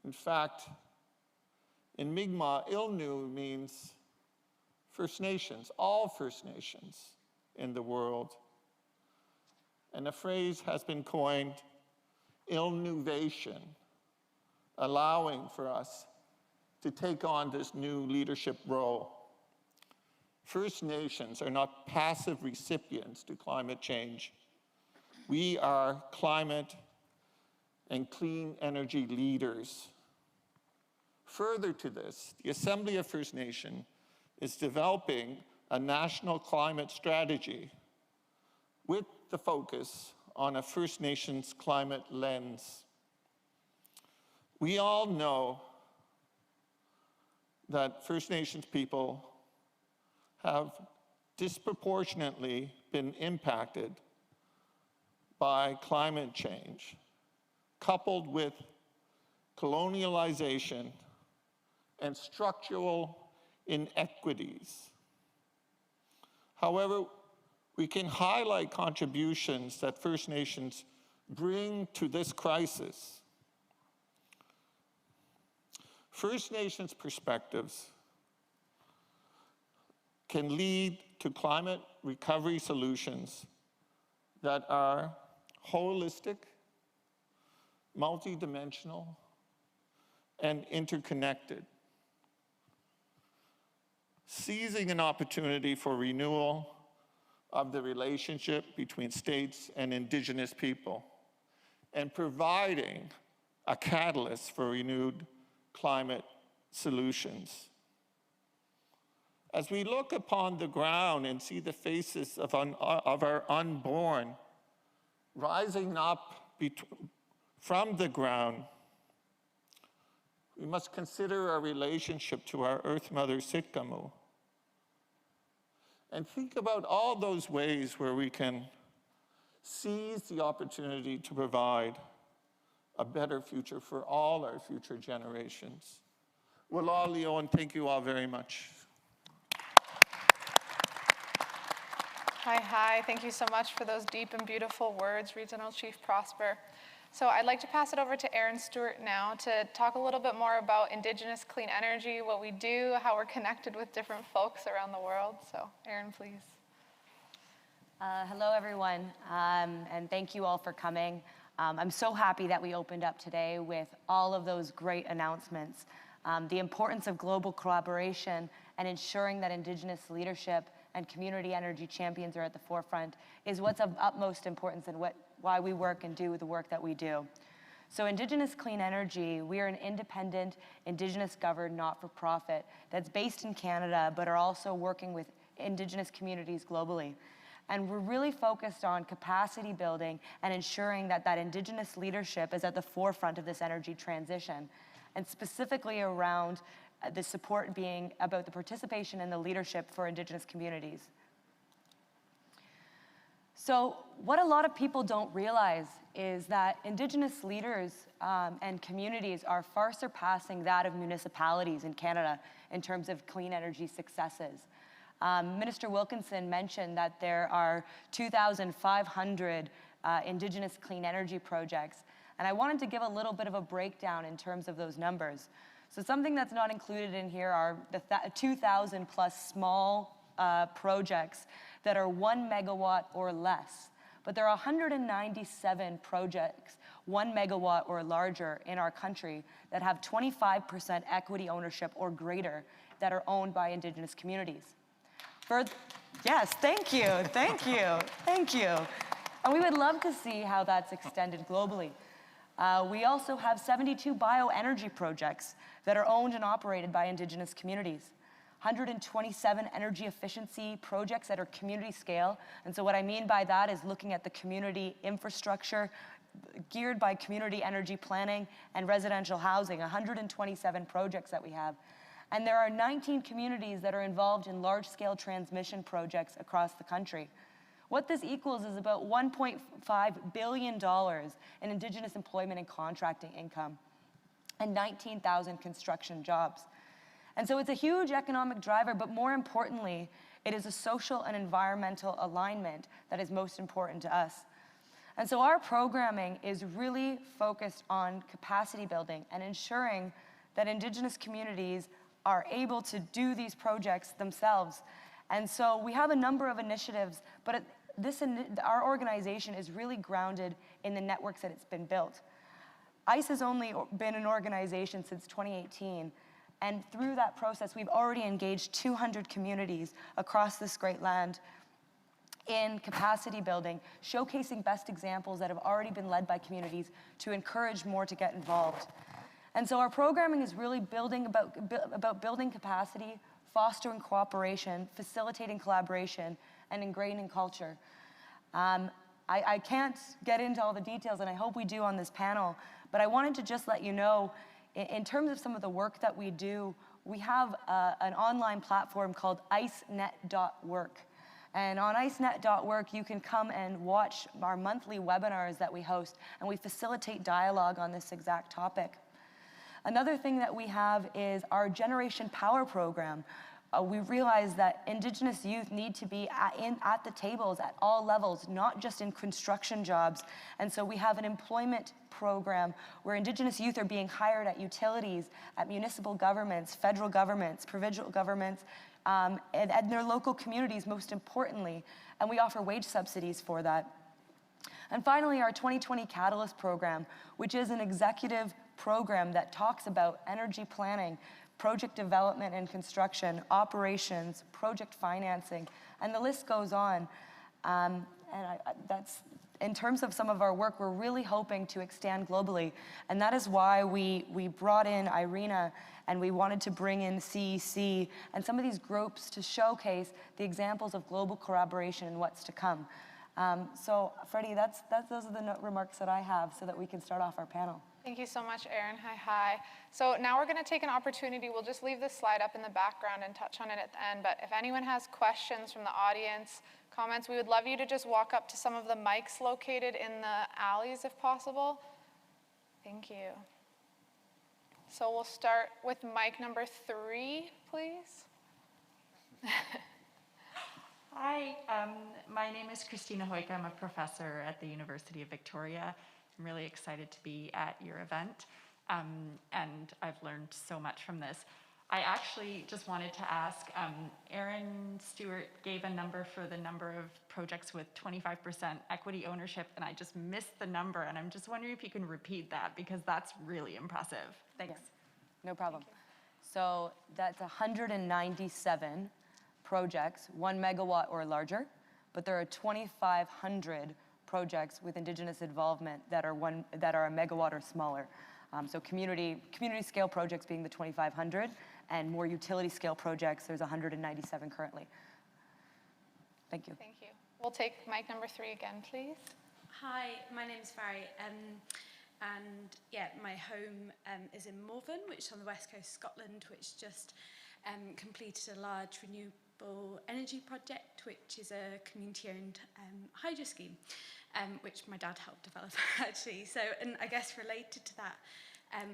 In fact, in Mi'kmaq, Ilnu means First Nations, all First Nations in the world. And a phrase has been coined, Ilnuvation, allowing for us to take on this new leadership role. First Nations are not passive recipients to climate change. We are climate and clean energy leaders. Further to this, the Assembly of First Nation is developing a national climate strategy with the focus on a First Nations climate lens. We all know that First Nations people have disproportionately been impacted by climate change, coupled with colonialization and structural inequities. However, we can highlight contributions that First Nations bring to this crisis. First Nations perspectives can lead to climate recovery solutions that are holistic, multidimensional, and interconnected. Seizing an opportunity for renewal of the relationship between states and Indigenous people, and providing a catalyst for renewed climate solutions. As we look upon the ground and see the faces of our unborn rising up from the ground, we must consider our relationship to our Earth Mother Sitkamu. And think about all those ways where we can seize the opportunity to provide a better future for all our future generations. Wala Leon, thank you all very much. Hi. Thank you so much for those deep and beautiful words, Regional Chief Prosper. So I'd like to pass it over to Erin Stewart now to talk a little bit more about Indigenous clean energy, what we do, how we're connected with different folks around the world. So Erin, please. Hello, everyone, and thank you all for coming. I'm so happy that we opened up today with all of those great announcements. The importance of global collaboration and ensuring that Indigenous leadership and community energy champions are at the forefront is what's of utmost importance and why we work and do the work that we do. So Indigenous Clean Energy, we are an independent, Indigenous-governed, not-for-profit that's based in Canada, but are also working with Indigenous communities globally. And we're really focused on capacity building and ensuring that that Indigenous leadership is at the forefront of this energy transition, and specifically around the support being about the participation and the leadership for Indigenous communities. So what a lot of people don't realize is that Indigenous leaders and communities are far surpassing that of municipalities in Canada in terms of clean energy successes. Minister Wilkinson mentioned that there are 2,500 Indigenous clean energy projects, and I wanted to give a little bit of a breakdown in terms of those numbers. So something that's not included in here are the 2,000 plus small projects that are 1 megawatt or less. But there are 197 projects, 1 megawatt or larger in our country that have 25% equity ownership or greater that are owned by Indigenous communities. Yes, thank you. And we would love to see how that's extended globally. We also have 72 bioenergy projects that are owned and operated by Indigenous communities. 127 energy efficiency projects that are community scale. And so what I mean by that is looking at the community infrastructure geared by community energy planning and residential housing, 127 projects that we have. And there are 19 communities that are involved in large-scale transmission projects across the country. What this equals is about $1.5 billion in Indigenous employment and contracting income and 19,000 construction jobs. And so it's a huge economic driver, but more importantly, it is a social and environmental alignment that is most important to us. And so our programming is really focused on capacity building and ensuring that Indigenous communities are able to do these projects themselves. And so we have a number of initiatives, but our organization is really grounded in the networks that it's been built. ICE has only been an organization since 2018, and through that process, we've already engaged 200 communities across this great land in capacity building, showcasing best examples that have already been led by communities to encourage more to get involved. And so our programming is really about building capacity, fostering cooperation, facilitating collaboration, and ingraining culture. I can't get into all the details, and I hope we do on this panel, but I wanted to just let you know, in terms of some of the work that we do, we have an online platform called icenet.work. And on icenet.work, you can come and watch our monthly webinars that we host, and we facilitate dialogue on this exact topic. Another thing that we have is our Generation Power program. We realize that Indigenous youth need to be at the tables at all levels, not just in construction jobs. And so we have an employment program where Indigenous youth are being hired at utilities, at municipal governments, federal governments, provincial governments, and their local communities, most importantly. And we offer wage subsidies for that. And finally, our 2020 Catalyst program, which is an executive program that talks about energy planning, project development and construction, operations, project financing, and the list goes on. That's, in terms of some of our work, we're really hoping to extend globally. And that is why we brought in IRENA, and we wanted to bring in CEC and some of these groups to showcase the examples of global collaboration and what's to come. So Freddie, those are the remarks that I have so that we can start off our panel. Thank you so much, Erin. Hi. So now we're going to take an opportunity. We'll just leave this slide up in the background and touch on it at the end. But if anyone has questions from the audience, comments, we would love you to just walk up to some of the mics located in the alleys if possible. Thank you. So we'll start with mic number 3, please. Hi, my name is Christina Hoyka. I'm a professor at the University of Victoria. I'm really excited to be at your event, and I've learned so much from this. I actually just wanted to ask, Aaron Stewart gave a number for the number of projects with 25% equity ownership, and I just missed the number, and I'm just wondering if you can repeat that, because that's really impressive. Thanks. Yeah, no problem. So that's 197 projects, 1 megawatt or larger, but there are 2,500 projects with Indigenous involvement that are a megawatt or smaller. So community scale projects being the 2,500, and more utility scale projects, there's 197 currently. Thank you. Thank you. We'll take mic number 3 again, please. Hi, my name's Farry, and yeah, my home is in Morven, which is on the west coast of Scotland, which just completed a large renewable energy project, which is a community-owned hydro scheme, which my dad helped develop actually. So, and I guess related to that,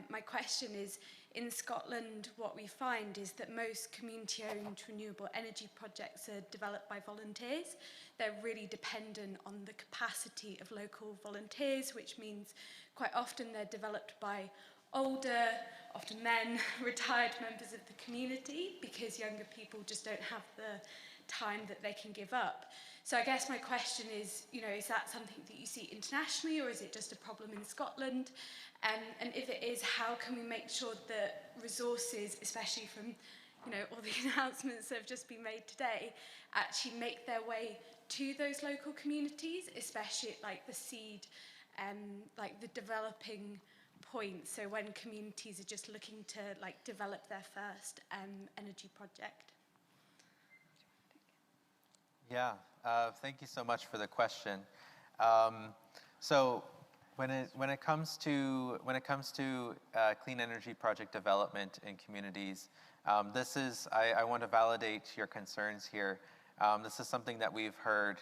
my question is, in Scotland, what we find is that most community-owned renewable energy projects are developed by volunteers. They're really dependent on the capacity of local volunteers, which means quite often they're developed by older, often men, retired members of the community, because younger people just don't have the time that they can give up. So I guess my question is, is that something that you see internationally, or is it just a problem in Scotland? And if it is, how can we make sure that resources, especially from all the announcements that have just been made today, actually make their way to those local communities, especially at like the seed, like the developing point, so when communities are just looking to like develop their first energy project? Yeah, thank you so much for the question. So when it comes to clean energy project development in communities, I want to validate your concerns here. This is something that we've heard,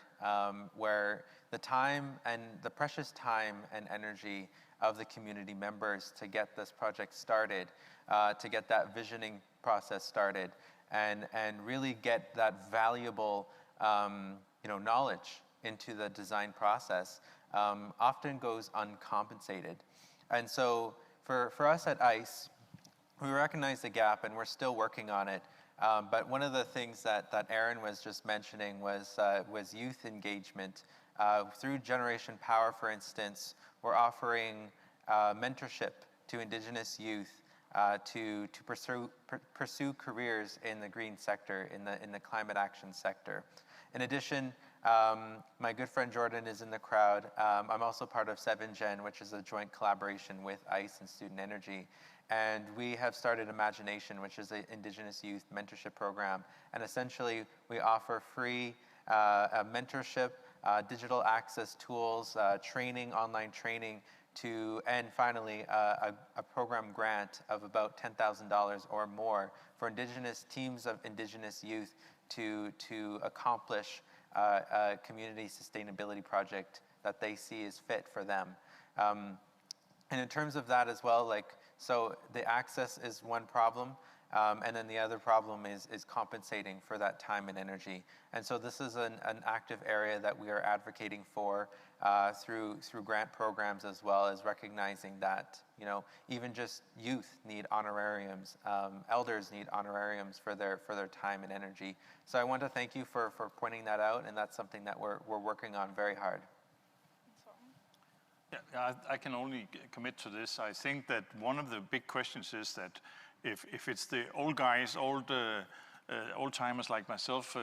where the time and the precious time and energy of the community members to get this project started, to get that visioning process started, and really get that valuable knowledge into the design process, often goes uncompensated. And so for us at ICE, we recognize the gap and we're still working on it. But one of the things that Aaron was just mentioning was youth engagement. Through Generation Power, for instance, we're offering mentorship to Indigenous youth to pursue careers in the green sector, in the climate action sector. In addition, my good friend Jordan is in the crowd. I'm also part of 7Gen, which is a joint collaboration with ICE and Student Energy. And we have started Imagination, which is an Indigenous youth mentorship program. And essentially, we offer free mentorship, digital access tools, training, online training, and finally, a program grant of about $10,000 or more for Indigenous teams of Indigenous youth to accomplish a community sustainability project that they see is fit for them. And in terms of that as well, so the access is one problem, and then the other problem is compensating for that time and energy. And so this is an active area that we are advocating for through grant programs, as well as recognizing that even just youth need honorariums, elders need honorariums for their time and energy. So I want to thank you for pointing that out, and that's something that we're working on very hard. Yeah, I can only commit to this. I think that one of the big questions is that if it's the old guys, old timers like myself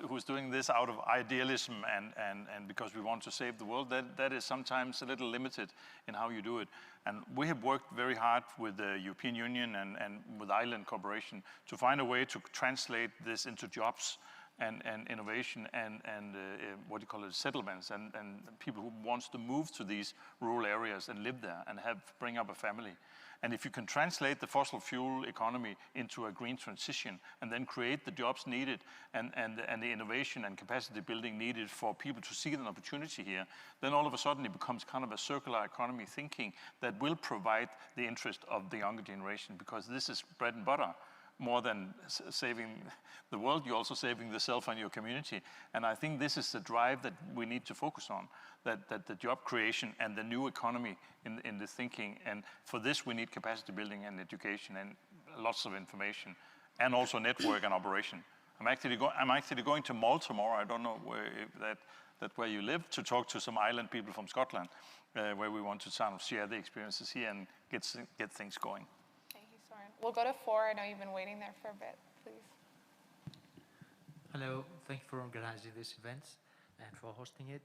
who's doing this out of idealism and because we want to save the world, that is sometimes a little limited in how you do it. And we have worked very hard with the European Union and with Island Corporation to find a way to translate this into jobs and innovation and what you call it, settlements and people who wants to move to these rural areas and live there and bring up a family. And if you can translate the fossil fuel economy into a green transition and then create the jobs needed and the innovation and capacity building needed for people to see an opportunity here, then all of a sudden it becomes kind of a circular economy thinking that will provide the interest of the younger generation, because this is bread and butter. more than saving the world, you're also saving yourself and your community. And I think this is the drive that we need to focus on, that the job creation and the new economy in the thinking. And for this, we need capacity building and education and lots of information, and also network and operation. I'm actually going to Mull tomorrow. I don't know where you live, to talk to some island people from Scotland, where we want to sort of share the experiences here and get things going. Thank you, Soren. We'll go to 4. I know you've been waiting there for a bit, please. Hello, thank you for organizing this event and for hosting it.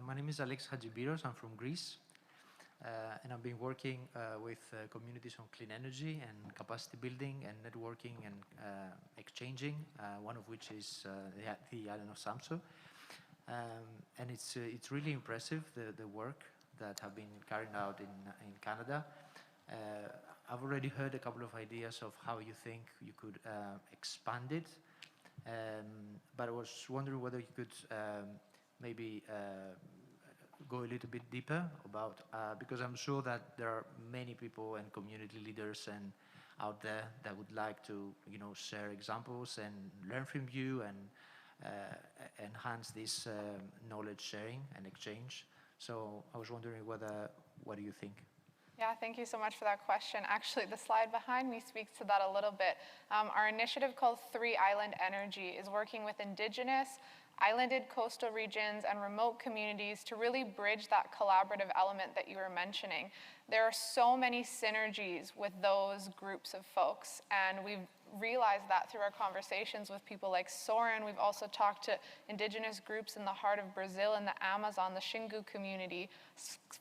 My name is Alex Hadjibiros, I'm from Greece. And I've been working with communities on clean energy and capacity building and networking and exchanging, one of which is the island of Samso. And it's really impressive, the work that have been carried out in Canada. I've already heard a couple of ideas of how you think you could expand it, but I was wondering whether you could maybe go a little bit deeper about, because I'm sure that there are many people and community leaders and out there that would like to, share examples and learn from you and enhance this knowledge sharing and exchange. So I was wondering what do you think? Yeah, thank you so much for that question. Actually, the slide behind me speaks to that a little bit. Our initiative called 3 Island Energy is working with Indigenous, islanded coastal regions, and remote communities to really bridge that collaborative element that you were mentioning. There are so many synergies with those groups of folks, and we've realized that through our conversations with people like Soren. We've also talked to Indigenous groups in the heart of Brazil, in the Amazon, the Xingu community,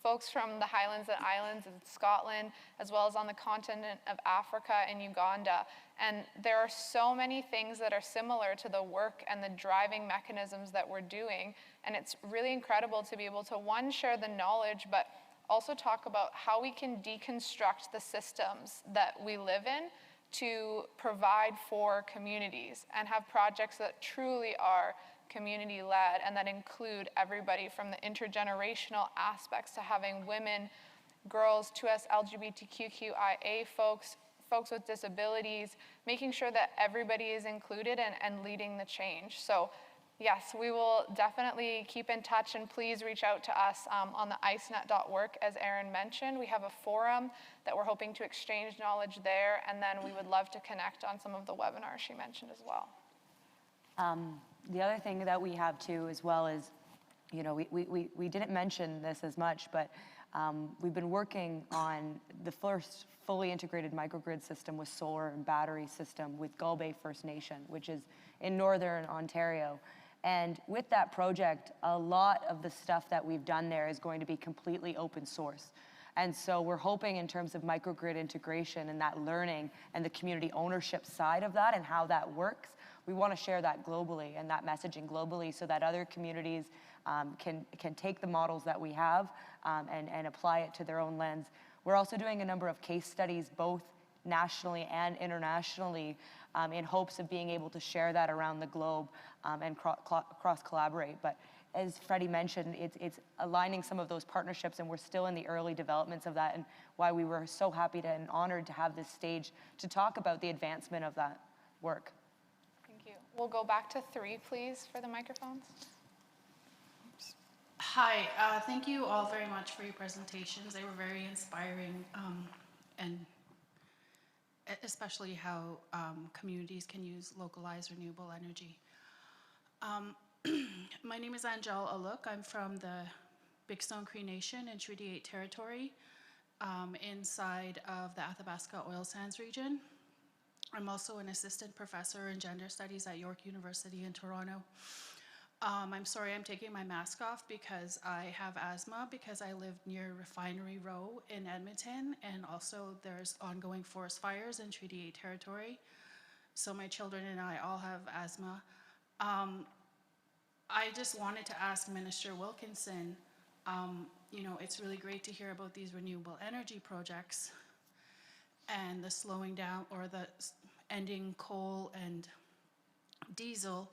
folks from the Highlands and Islands in Scotland, as well as on the continent of Africa and Uganda. And there are so many things that are similar to the work and the driving mechanisms that we're doing. And it's really incredible to be able to, one, share the knowledge, but also talk about how we can deconstruct the systems that we live in to provide for communities and have projects that truly are community-led and that include everybody from the intergenerational aspects to having women, girls, 2S, LGBTQIA folks, folks with disabilities, making sure that everybody is included and leading the change. So yes, we will definitely keep in touch, and please reach out to us on the icenet.work, as Erin mentioned. We have a forum that we're hoping to exchange knowledge there, and then we would love to connect on some of the webinars she mentioned as well. The other thing that we have too as well is, we didn't mention this as much, but we've been working on the first fully integrated microgrid system with solar and battery system with Gull Bay First Nation, which is in northern Ontario. And with that project, a lot of the stuff that we've done there is going to be completely open source. And so we're hoping in terms of microgrid integration and that learning and the community ownership side of that and how that works, we want to share that globally and that messaging globally so that other communities can take the models that we have and apply it to their own lens. We're also doing a number of case studies, both nationally and internationally, in hopes of being able to share that around the globe and cross-collaborate. But as Freddie mentioned, it's aligning some of those partnerships, and we're still in the early developments of that, and why we were so happy and honored to have this stage to talk about the advancement of that work. Thank you. We'll go back to 3, please, for the microphones. Hi, thank you all very much for your presentations. They were very inspiring, and especially how communities can use localized renewable energy. My name is Angel Aluk. I'm from the Big Stone Cree Nation in Treaty 8 territory inside of the Athabasca Oil Sands region. I'm also an assistant professor in gender studies at York University in Toronto. I'm sorry I'm taking my mask off because I have asthma, because I live near Refinery Row in Edmonton, and also there's ongoing forest fires in Treaty 8 territory. So my children and I all have asthma. I just wanted to ask Minister Wilkinson, it's really great to hear about these renewable energy projects and the slowing down or the ending coal and diesel.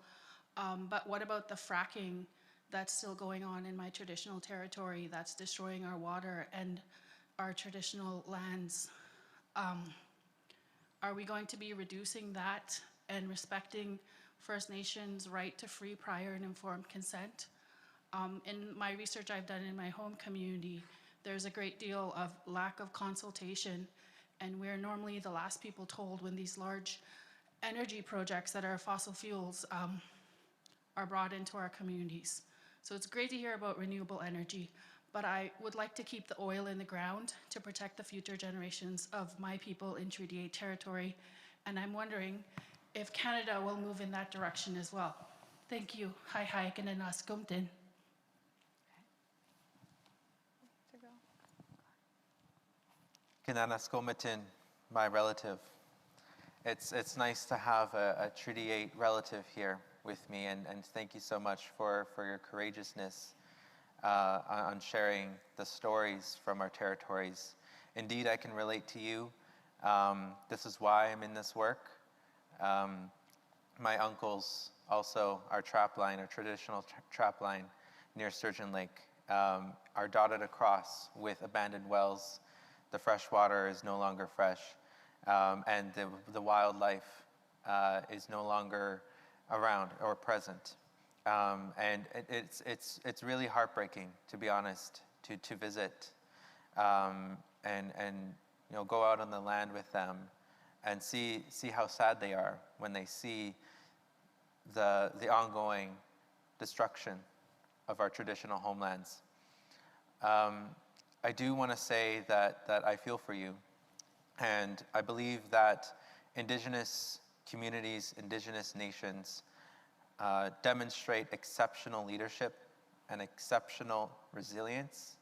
But what about the fracking that's still going on in my traditional territory that's destroying our water and our traditional lands? are we going to be reducing that and respecting First Nations' right to free, prior, and informed consent? In my research I've done in my home community, there's a great deal of lack of consultation, and we're normally the last people told when these large energy projects that are fossil fuels are brought into our communities. So it's great to hear about renewable energy, but I would like to keep the oil in the ground to protect the future generations of my people in Treaty 8 territory, and I'm wondering if Canada will move in that direction as well. Thank you. Hi, Kananas Kumtin. Kananas Komitin, my relative. It's nice to have a Treaty 8 relative here with me, and thank you so much for your courageousness on sharing the stories from our territories. Indeed, I can relate to you. This is why I'm in this work. My uncles also are trapline, our traditional trapline near Sturgeon Lake, are dotted across with abandoned wells. The fresh water is no longer fresh, and the wildlife is no longer around or present. And it's really heartbreaking, to be honest, to visit and go out on the land with them and see how sad they are when they see the ongoing destruction of our traditional homelands. I do want to say that I feel for you, and I believe that Indigenous communities, Indigenous nations demonstrate exceptional leadership and exceptional resilience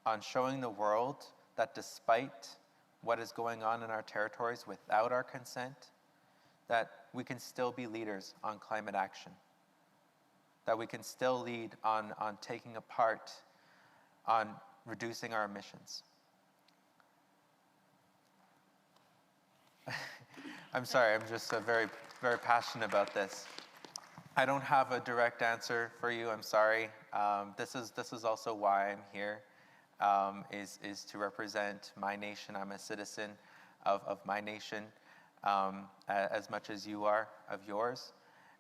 on showing the world that despite what is going on in our territories without our consent, that we can still be leaders on climate action, that we can still lead on taking a part on reducing our emissions. I'm sorry, I'm just very, very passionate about this. I don't have a direct answer for you, I'm sorry. This is also why I'm here, is to represent my nation. I'm a citizen of my nation, as much as you are of yours.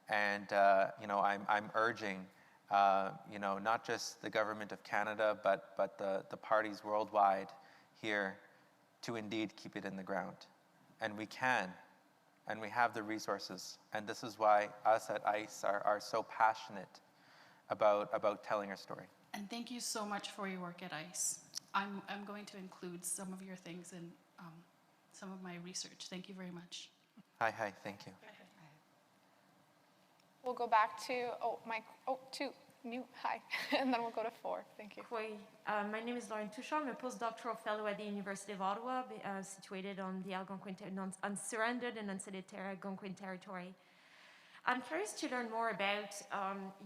And I'm urging not just the government of Canada, but the parties worldwide here to indeed keep it in the ground. And we can, and we have the resources. And this is why us at ICE are so passionate about telling our story. And thank you so much for your work at ICE. I'm going to include some of your things in some of my research. Thank you very much. Hi, thank you. We'll go back to, two, new, hi, and then we'll go to 4. Thank you. My name is Lauren Touchard. I'm a postdoctoral fellow at the University of Ottawa, situated on the Algonquin, unsurrendered and unceded Algonquin territory. I'm curious to learn more about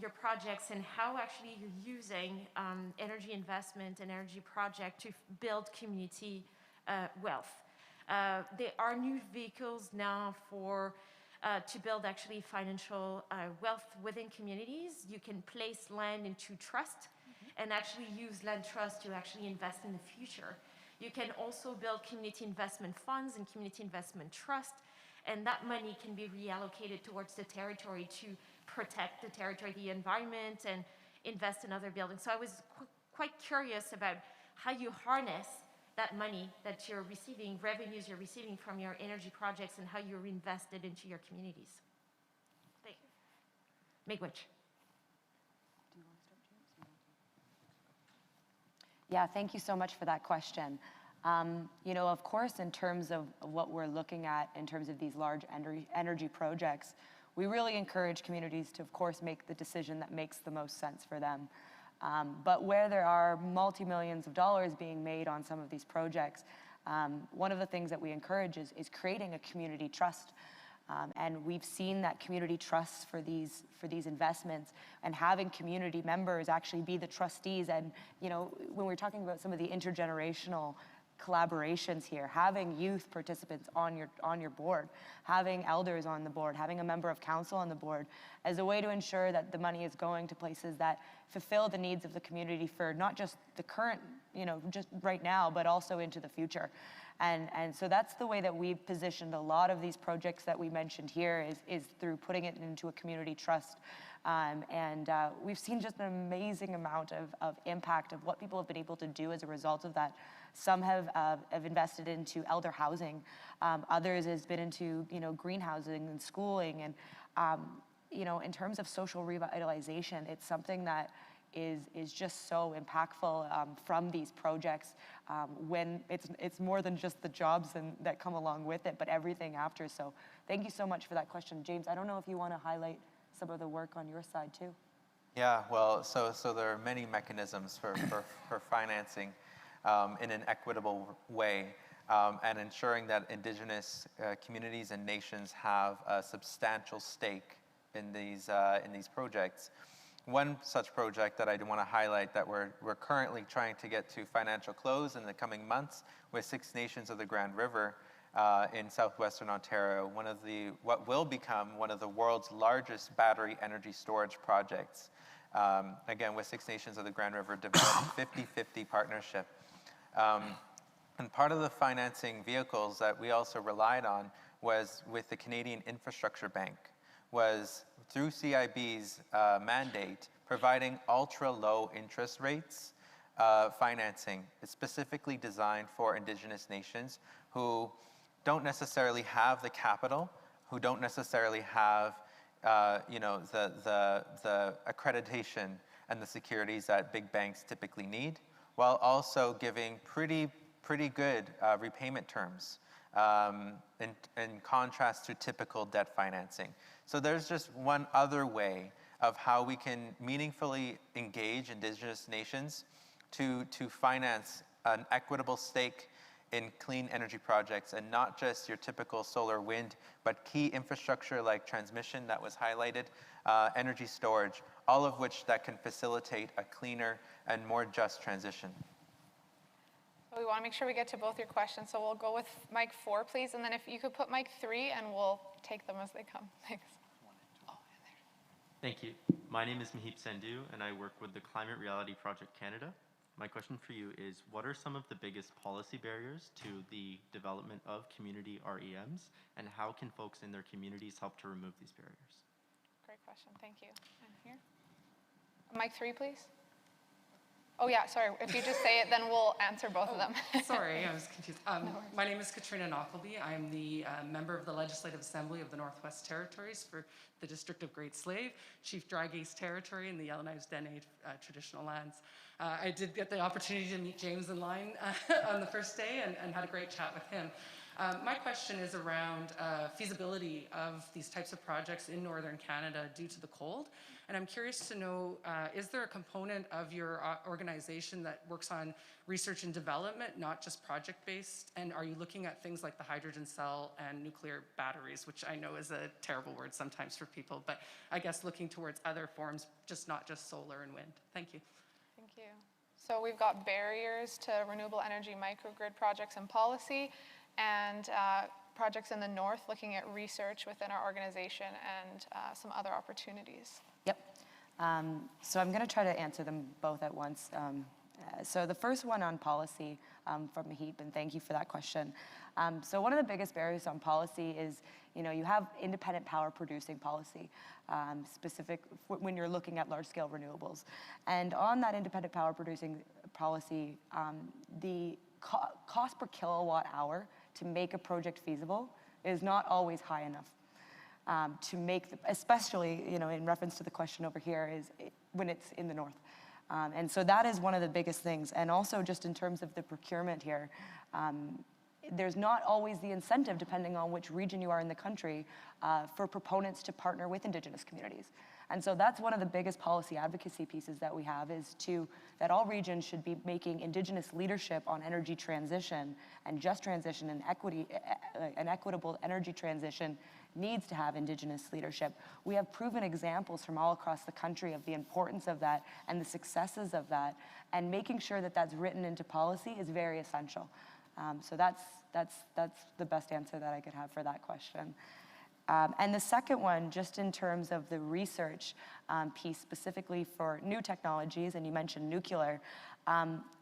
your projects and how actually you're using energy investment and energy project to build community wealth. There are new vehicles now to build actually financial wealth within communities. You can place land into trust and actually use land trust to actually invest in the future. You can also build community investment funds and community investment trust, and that money can be reallocated towards the territory to protect the territory, the environment, and invest in other buildings. So I was quite curious about how you harness that money that you're receiving, revenues you're receiving from your energy projects, and how you reinvest it into your communities. Thank you. Miigwech. Yeah, thank you so much for that question. Of course, in terms of what we're looking at in terms of these large energy projects, we really encourage communities to, of course, make the decision that makes the most sense for them. But where there are multi-millions of dollars being made on some of these projects, one of the things that we encourage is creating a community trust. And we've seen that community trusts for these investments, and having community members actually be the trustees. And when we're talking about some of the intergenerational collaborations here, having youth participants on your board, having elders on the board, having a member of council on the board, as a way to ensure that the money is going to places that fulfill the needs of the community for not just the current, just right now, but also into the future. And so that's the way that we've positioned a lot of these projects that we mentioned here is through putting it into a community trust. We've seen just an amazing amount of impact of what people have been able to do as a result of that. Some have invested into elder housing. Others has been into, greenhousing and schooling. And, in terms of social revitalization, it's something that is just so impactful from these projects when it's more than just the jobs that come along with it, but everything after. So thank you so much for that question. James, I don't know if you want to highlight some of the work on your side too. Yeah, well, so there are many mechanisms for financing in an equitable way and ensuring that Indigenous communities and nations have a substantial stake in these projects. One such project that I want to highlight that we're currently trying to get to financial close in the coming months with 6 Nations of the Grand River in southwestern Ontario, what will become one of the world's largest battery energy storage projects. Again, with 6 Nations of the Grand River developed 50-50 partnership. And part of the financing vehicles that we also relied on was with the Canadian Infrastructure Bank, was through CIB's mandate, providing ultra-low interest rates financing. It's specifically designed for Indigenous nations who don't necessarily have the capital, who don't necessarily have the accreditation and the securities that big banks typically need, while also giving pretty good repayment terms in contrast to typical debt financing. So there's just one other way of how we can meaningfully engage Indigenous nations to finance an equitable stake in clean energy projects, and not just your typical solar, wind, but key infrastructure like transmission that was highlighted, energy storage, all of which that can facilitate a cleaner and more just transition. We want to make sure we get to both your questions, so we'll go with mic 4, please, and then if you could put mic 3, and we'll take them as they come. Thanks. Thank you. My name is Mahip Sandhu, and I work with the Climate Reality Project Canada. My question for you is, what are some of the biggest policy barriers to the development of community REMs, and how can folks in their communities help to remove these barriers? Great question, thank you. And here? Mic 3, please. Oh yeah, sorry, if you just say it, then we'll answer both of them. Sorry, I was confused. My name is Karina. I'm the member of the Legislative Assembly of the Northwest Territories for the District of Great Slave, Chief Dry-Gaze Territory in the Yellowknives Dene traditional lands. I did get the opportunity to meet James in line on the first day and had a great chat with him. My question is around feasibility of these types of projects in Northern Canada due to the cold. And I'm curious to know, is there a component of your organization that works on research and development, not just project-based? And are you looking at things like the hydrogen cell and nuclear batteries, which I know is a terrible word sometimes for people, but I guess looking towards other forms, not just solar and wind. Thank you. Thank you. So we've got barriers to renewable energy microgrid projects and policy, and projects in the north looking at research within our organization and some other opportunities. Yep. So I'm going to try to answer them both at once. So the first one on policy from Mahip, and thank you for that question. So one of the biggest barriers on policy is, you have independent power producing policy, specific when you're looking at large scale renewables. And on that independent power producing policy, the cost per kilowatt hour to make a project feasible is not always high enough. To make, especially, in reference to the question over here, is when it's in the north. And so that is one of the biggest things. And also just in terms of the procurement here, there's not always the incentive, depending on which region you are in the country, for proponents to partner with Indigenous communities. And so that's one of the biggest policy advocacy pieces that we have, is that all regions should be making Indigenous leadership on energy transition and just transition and equity, an equitable energy transition needs to have Indigenous leadership. We have proven examples from all across the country of the importance of that and the successes of that, and making sure that that's written into policy is very essential. So that's the best answer that I could have for that question. And the second one, just in terms of the research piece specifically for new technologies, and you mentioned nuclear,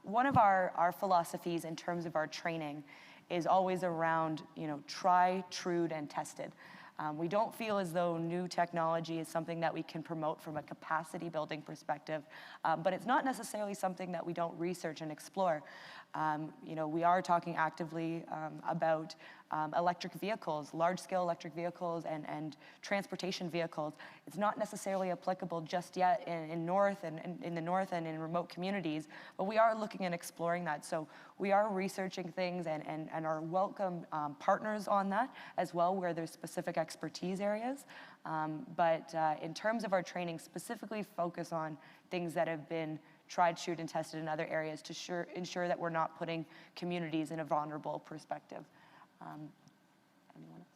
one of our philosophies in terms of our training is always around, try, trued, and tested. We don't feel as though new technology is something that we can promote from a capacity building perspective, but it's not necessarily something that we don't research and explore. We are talking actively about electric vehicles, large-scale electric vehicles and transportation vehicles. It's not necessarily applicable just yet in the north and in remote communities, but we are looking and exploring that. So we are researching things and are welcome partners on that as well, where there's specific expertise areas. But in terms of our training, specifically focus on things that have been tried, true, and tested in other areas to ensure that we're not putting communities in a vulnerable perspective. Anyone else?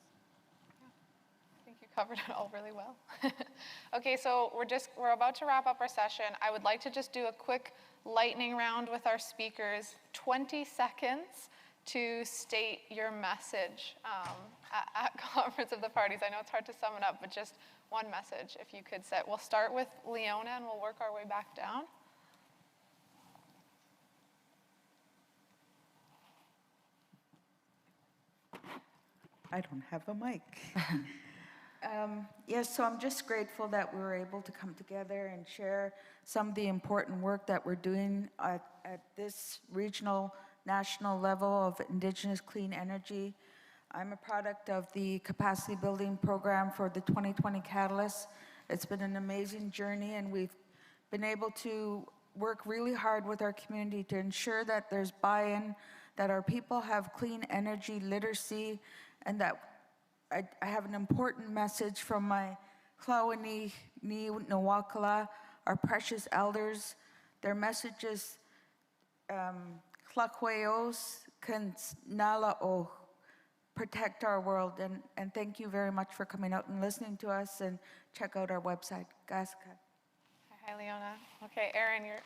I think you covered it all really well. Okay, so we're about to wrap up our session. I would like to just do a quick lightning round with our speakers. 20 seconds to state your message at Conference of the Parties. I know it's hard to sum it up, but just one message, if you could set. We'll start with Leona, and we'll work our way back down. I don't have a mic. Yes, so I'm just grateful that we were able to come together and share some of the important work that we're doing at this regional, national level of Indigenous clean energy. I'm a product of the capacity building program for the 2020 Catalyst. It's been an amazing journey, and we've been able to work really hard with our community to ensure that there's buy-in, that our people have clean energy literacy, and that I have an important message from my Kluane ni Nawakala, our precious elders. Their message is Klakweos kan nala o, protect our world. And thank you very much for coming out and listening to us, and check out our website. Gaska. Hi, Leona. Okay, Erin, you're...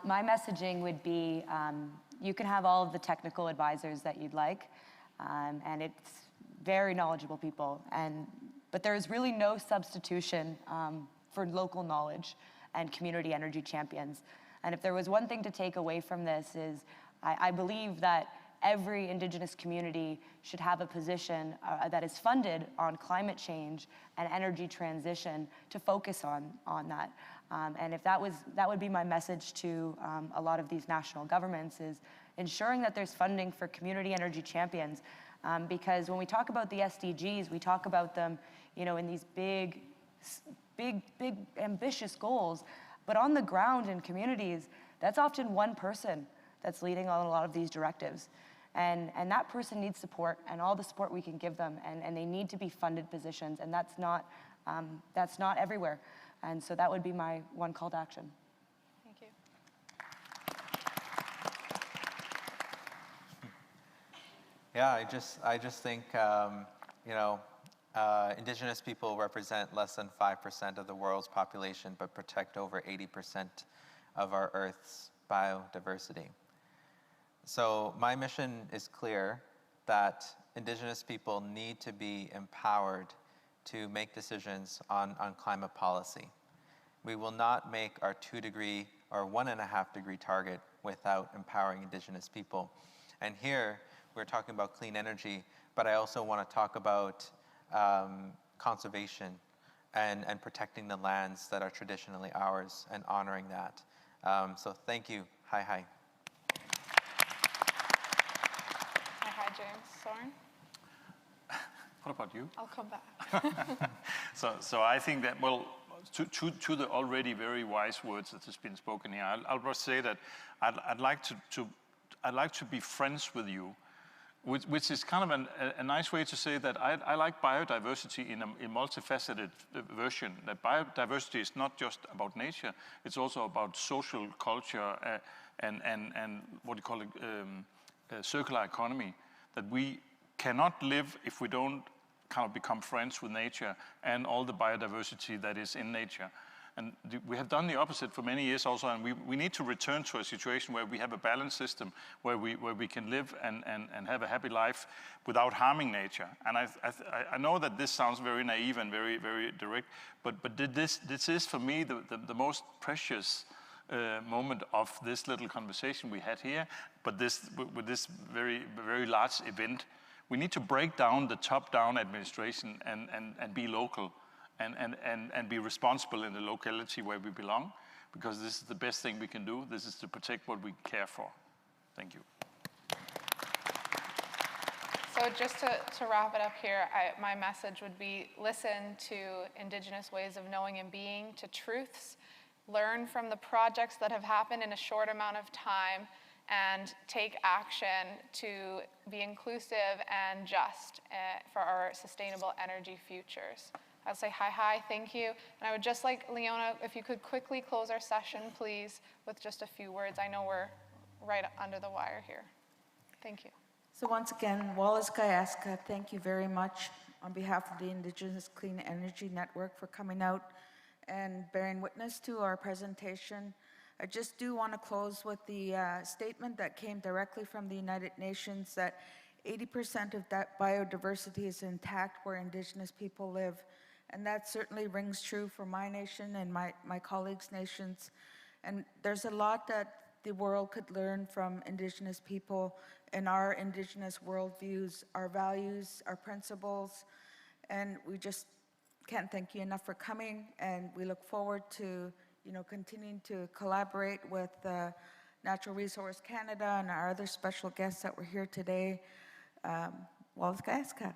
My messaging would be, you can have all of the technical advisors that you'd like, and it's very knowledgeable people, but there is really no substitution for local knowledge and community energy champions. And if there was one thing to take away from this is, I believe that every Indigenous community should have a position that is funded on climate change and energy transition to focus on that. And if that would be my message to a lot of these national governments, is ensuring that there's funding for community energy champions. Because when we talk about the SDGs, we talk about them, in these big, ambitious goals. But on the ground in communities, that's often one person that's leading on a lot of these directives. And that person needs support, and all the support we can give them, and they need to be funded positions, and that's not everywhere. And so that would be my one call to action. Thank you. Yeah, I just think, Indigenous people represent less than 5% of the world's population, but protect over 80% of our Earth's biodiversity. So my mission is clear, that Indigenous people need to be empowered to make decisions on climate policy. We will not make our 2-degree or 1.5-degree target without empowering Indigenous people. And here, we're talking about clean energy, but I also want to talk about conservation and protecting the lands that are traditionally ours and honoring that. So thank you. Hi, hi. Hi, James. Soren? What about you? I'll come back. So I think that, well, to the already very wise words that has been spoken here, I'll just say that I'd like to be friends with you, which is kind of a nice way to say that I like biodiversity in a multifaceted version. That biodiversity is not just about nature; it's also about social culture and what you call it, circular economy. That we cannot live if we don't kind of become friends with nature and all the biodiversity that is in nature. And we have done the opposite for many years also, and we need to return to a situation where we have a balanced system, where we can live and have a happy life without harming nature. And I know that this sounds very naive and very, very direct, but this is for me the most precious moment of this little conversation we had here, but with this very, very large event. We need to break down the top-down administration and be local and be responsible in the locality where we belong, because this is the best thing we can do. This is to protect what we care for. Thank you. So just to wrap it up here, my message would be listen to Indigenous ways of knowing and being, to truths, learn from the projects that have happened in a short amount of time, and take action to be inclusive and just for our sustainable energy futures. I'll say hi, thank you. And I would just like, Leona, if you could quickly close our session, please, with just a few words. I know we're right under the wire here. Thank you. So once again, Wallace Gayaska, thank you very much on behalf of the Indigenous Clean Energy Network for coming out and bearing witness to our presentation. I just do want to close with the statement that came directly from the United Nations that 80% of that biodiversity is intact where Indigenous people live. And that certainly rings true for my nation and my colleagues' nations. And there's a lot that the world could learn from Indigenous people and our Indigenous worldviews, our values, our principles. And we just can't thank you enough for coming. And we look forward to continuing to collaborate with Natural Resource Canada and our other special guests that were here today. Wallace Gayaska.